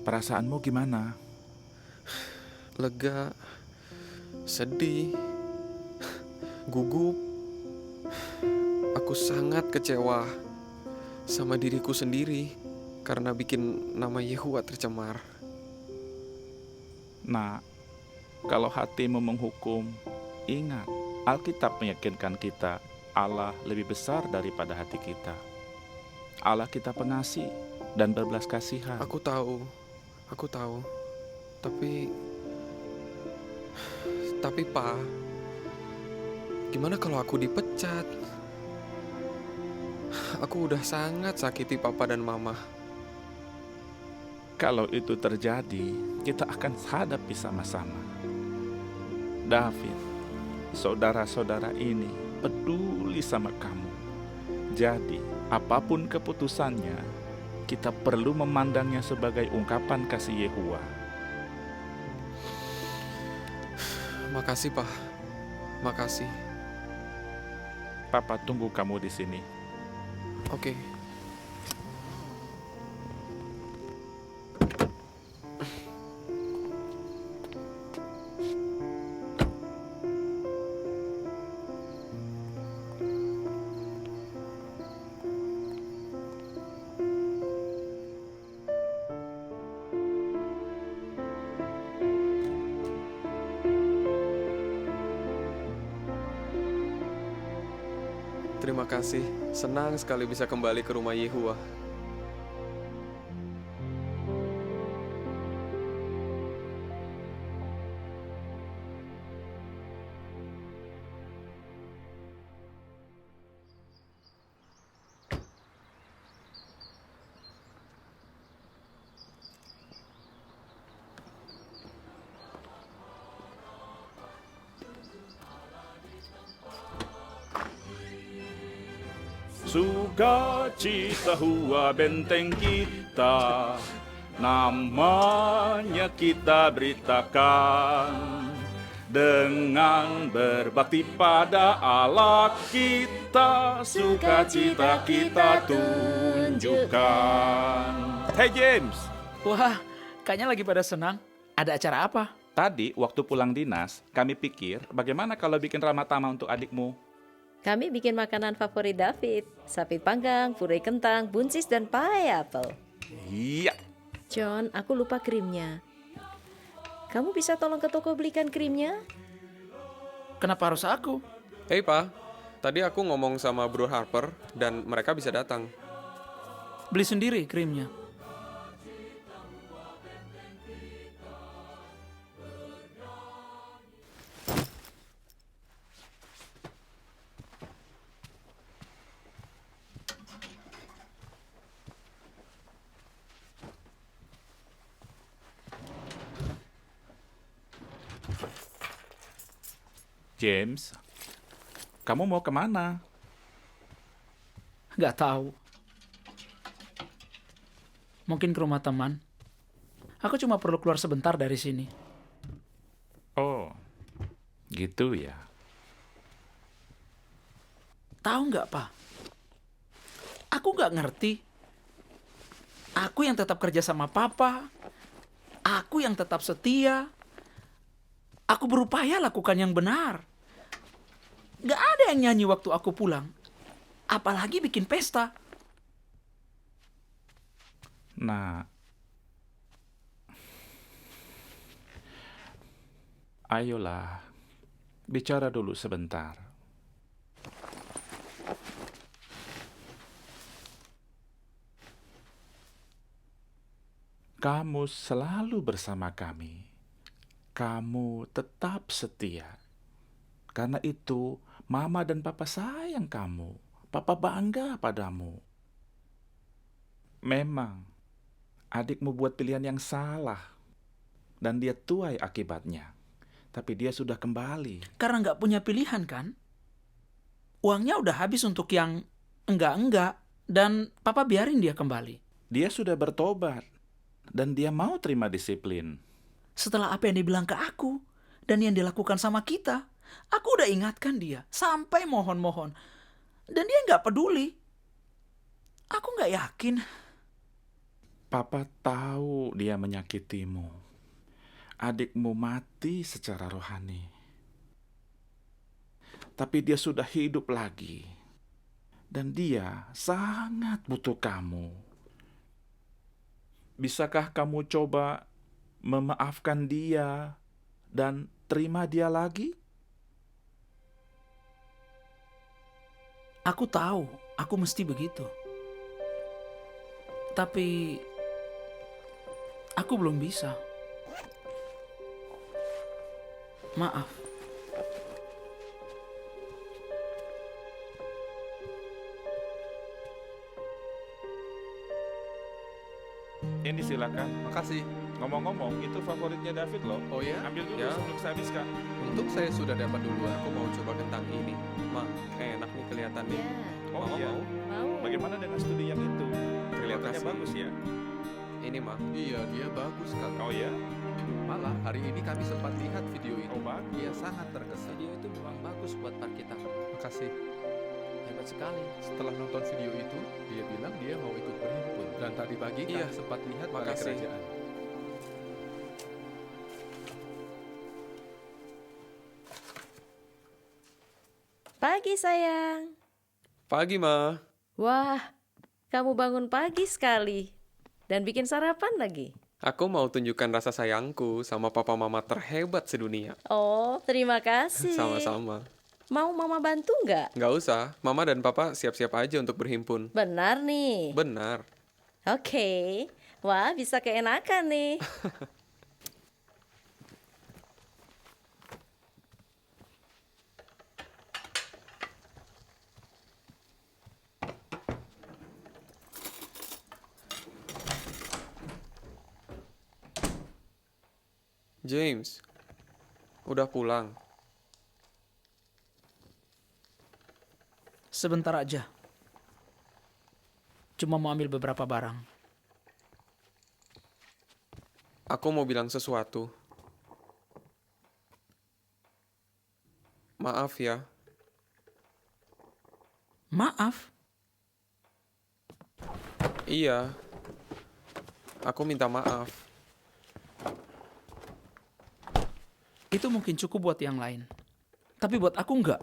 Perasaanmu gimana? Lega, sedih, gugup. Aku sangat kecewa sama diriku sendiri karena bikin nama Yehuwa tercemar. Nah, kalau hatimu menghukum, ingat, Alkitab meyakinkan kita Allah lebih besar daripada hati kita. Allah kita pengasih dan berbelas kasihan. Aku tahu. Tapi Pak, gimana kalau aku dipecat? Aku udah sangat sakiti Papa dan Mama. Kalau itu terjadi, kita akan hadapi sama-sama. David, saudara-saudara ini peduli sama kamu. Jadi, apapun keputusannya, kita perlu memandangnya sebagai ungkapan kasih Yehuwa. Makasih, Pak. Makasih. Papa tunggu kamu di sini. Oke. Terima kasih. Senang sekali bisa kembali ke rumah Yehuwa. Sukacita Hua benteng kita, namanya kita beritakan. Dengan berbakti pada Allah kita, sukacita kita tunjukkan. Hey James! Wah, kayaknya lagi pada senang. Ada acara apa? Tadi waktu pulang dinas, kami pikir bagaimana kalau bikin ramah tamah untuk adikmu. Kami bikin makanan favorit David, sapi panggang, puree kentang, buncis, dan pie apple. Iya. John, aku lupa krimnya. Kamu bisa tolong ke toko belikan krimnya? Kenapa harus aku? Hei, Pak. Tadi aku ngomong sama Bro Harper dan mereka bisa datang. Beli sendiri krimnya. James, kamu mau kemana? Gak tahu. Mungkin ke rumah teman. Aku cuma perlu keluar sebentar dari sini. Oh, gitu ya. Tahu nggak, Pak? Aku nggak ngerti. Aku yang tetap kerja sama Papa. Aku yang tetap setia. Aku berupaya lakukan yang benar. Nggak ada yang nyanyi waktu aku pulang. Apalagi bikin pesta. Nah, ayolah, bicara dulu sebentar. Kamu selalu bersama kami. Kamu tetap setia. Karena itu, Mama dan Papa sayang kamu. Papa bangga padamu. Memang, adikmu buat pilihan yang salah. Dan dia tuai akibatnya. Tapi dia sudah kembali. Karena nggak punya pilihan, kan? Uangnya udah habis untuk yang enggak-enggak. Dan Papa biarin dia kembali. Dia sudah bertobat. Dan dia mau terima disiplin. Setelah apa yang dibilang ke aku dan yang dilakukan sama kita, aku udah ingatkan dia sampai mohon-mohon. Dan dia nggak peduli. Aku nggak yakin. Papa tahu dia menyakitimu. Adikmu mati secara rohani. Tapi dia sudah hidup lagi. Dan dia sangat butuh kamu. Bisakah kamu coba memaafkan dia dan terima dia lagi? Aku tahu, aku mesti begitu. Tapi aku belum bisa. Maaf. Ini silakan. Makasih. Ngomong-ngomong, itu favoritnya David loh. Oh ya? Ambil dulu Ya. sebelum saya habiskan. Untung saya sudah dapat duluan. Aku mau coba kentang ini. Ma, enak nih kelihatannya. Oh Mama iya. mau? Bagaimana dengan studi yang itu? Kelihatannya kasih. bagus ya. Ini, Ma. Iya, dia bagus sekali. Oh ya? Malah hari ini kami sempat lihat video itu. Oh bagus. Dia sangat terkesan. Video itu memang bagus buat park kita. Makasih. Hebat sekali. Setelah nonton video itu, dia bilang dia mau ikut berhimpun. Dan tadi pagi Iya. kami sempat lihat balai Makasih. kerajaan. Pagi sayang. Pagi, Ma. Wah, kamu bangun pagi sekali. Dan bikin sarapan lagi. Aku mau tunjukkan rasa sayangku sama papa mama terhebat sedunia. Oh, terima kasih. Sama-sama. Mau mama bantu nggak? Nggak usah, mama dan papa siap-siap aja untuk berhimpun. Benar nih. Benar. Oke. Wah, bisa keenakan nih. James, udah pulang. Sebentar aja. Cuma mau ambil beberapa barang. Aku mau bilang sesuatu. Maaf ya. Maaf? Iya. Aku minta maaf. Itu mungkin cukup buat yang lain. Tapi buat aku enggak.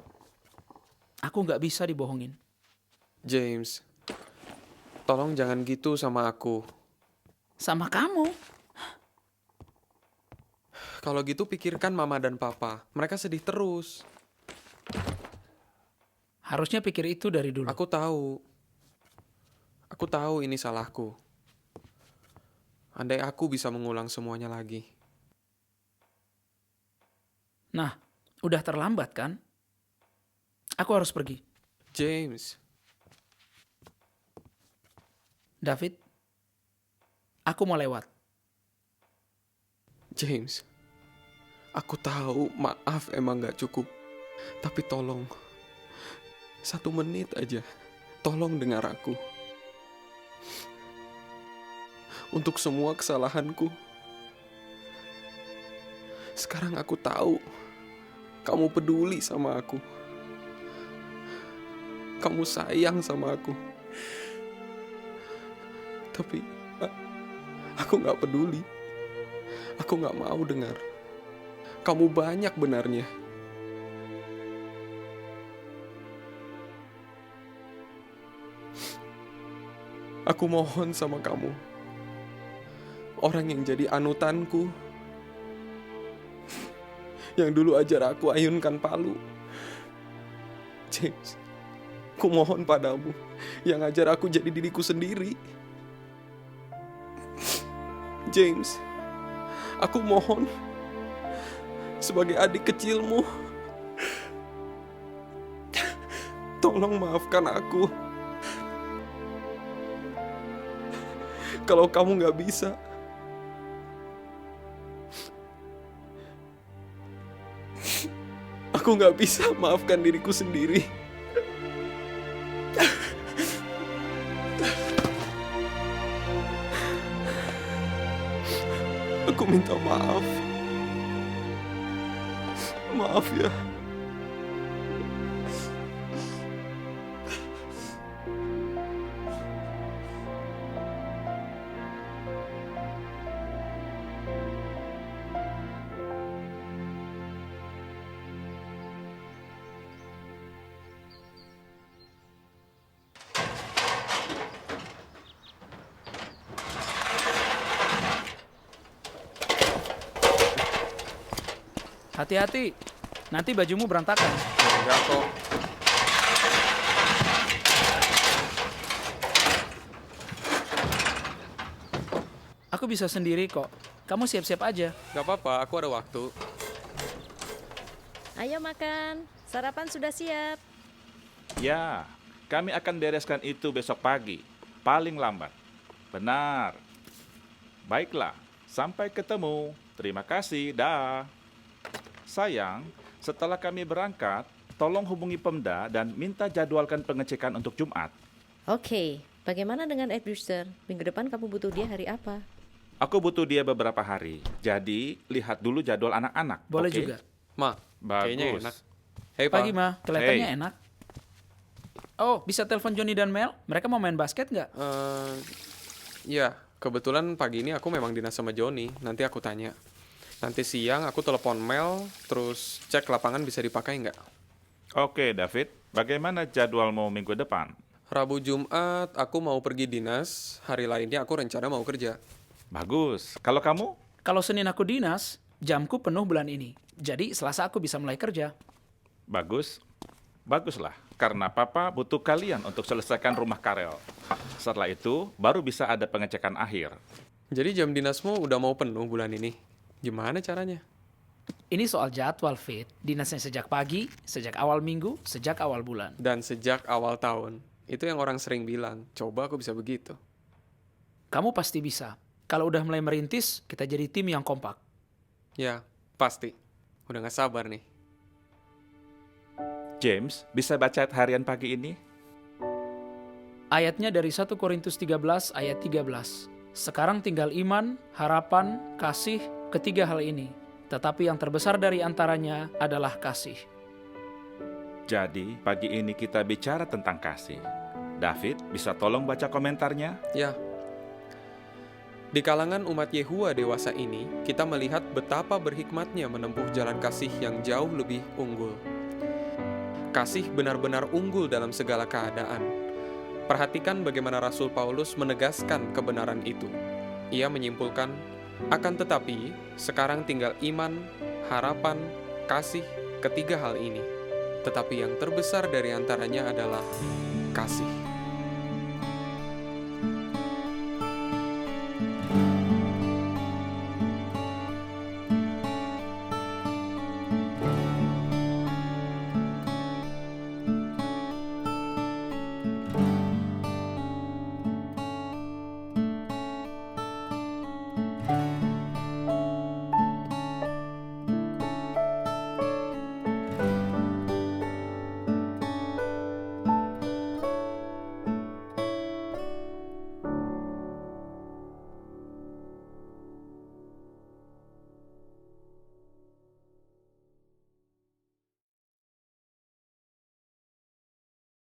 Aku enggak bisa dibohongin. James, tolong jangan gitu sama aku. Sama kamu? Kalau gitu pikirkan mama dan papa. Mereka sedih terus. Harusnya pikir itu dari dulu. Aku tahu. Aku tahu ini salahku. Andai aku bisa mengulang semuanya lagi. Nah, udah terlambat kan? Aku harus pergi. James. David, aku mau lewat. James, aku tahu maaf emang gak cukup. Tapi tolong, 1 menit aja, tolong dengar aku. Untuk semua kesalahanku. Sekarang aku tahu, kamu peduli sama aku. Kamu sayang sama aku. Tapi, aku gak peduli. Aku gak mau dengar. Kamu banyak benarnya. Aku mohon sama kamu. Orang yang jadi anutanku. Yang dulu ajar aku ayunkan palu. James, aku mohon padamu. Yang ajar aku jadi diriku sendiri. James, aku mohon. Sebagai adik kecilmu. Tolong maafkan aku. Kalau kamu gak bisa. Aku gak bisa maafkan diriku sendiri. Aku minta maaf. Maaf ya. Hati-hati, nanti bajumu berantakan. Enggak kok. Aku bisa sendiri kok. Kamu siap-siap aja. Gak apa-apa, aku ada waktu. Ayo makan. Sarapan sudah siap. Ya, kami akan bereskan itu besok pagi. Paling lambat. Benar. Baiklah, Sampai ketemu. Terima kasih. Dah. Sayang, setelah kami berangkat, tolong hubungi Pemda dan minta jadwalkan pengecekan untuk Jumat. Oke, bagaimana dengan Ed Brewster? Minggu depan kamu butuh dia hari apa? Aku butuh dia beberapa hari. Jadi, lihat dulu jadwal anak-anak. Boleh oke? juga. Ma, Bagus. kayaknya enak. Hei, Pagi, Pa. Ma. Kelihatannya Hey. enak. Oh, bisa telepon Johnny dan Mel? Mereka mau main basket nggak? Ya, kebetulan pagi ini aku memang dinas sama Joni. Nanti aku tanya. Nanti siang aku telepon Mel, terus cek lapangan bisa dipakai nggak. Oke, David. Bagaimana jadwalmu minggu depan? Rabu Jumat aku mau pergi dinas, hari lainnya aku rencana mau kerja. Bagus. Kalau kamu? Kalau Senin aku dinas, jamku penuh bulan ini. Jadi Selasa aku bisa mulai kerja. Bagus. Baguslah. Karena Papa butuh kalian untuk selesaikan rumah Karel. Setelah itu, baru bisa ada pengecekan akhir. Jadi jam dinasmu udah mau penuh bulan ini. Gimana caranya? Ini soal jadwal, Fit. Dinasnya sejak pagi, sejak awal minggu, sejak awal bulan. Dan sejak awal tahun. Itu yang orang sering bilang, coba aku bisa begitu. Kamu pasti bisa. Kalau udah mulai merintis, kita jadi tim yang kompak. Ya, pasti. Udah gak sabar nih. James, bisa baca harian pagi ini? Ayatnya dari 1 Korintus 13 ayat 13. Sekarang tinggal iman, harapan, kasih, ketiga hal ini. Tetapi yang terbesar dari antaranya adalah kasih. Jadi, pagi ini kita bicara tentang kasih. David, bisa tolong baca komentarnya? Ya. Di kalangan umat Yehua dewasa ini, kita melihat betapa berhikmatnya menempuh jalan kasih yang jauh lebih unggul. Kasih benar-benar unggul dalam segala keadaan. Perhatikan bagaimana Rasul Paulus menegaskan kebenaran itu. Ia menyimpulkan, akan tetapi sekarang tinggal iman, harapan, kasih, ketiga hal ini. Tetapi yang terbesar dari antaranya adalah kasih.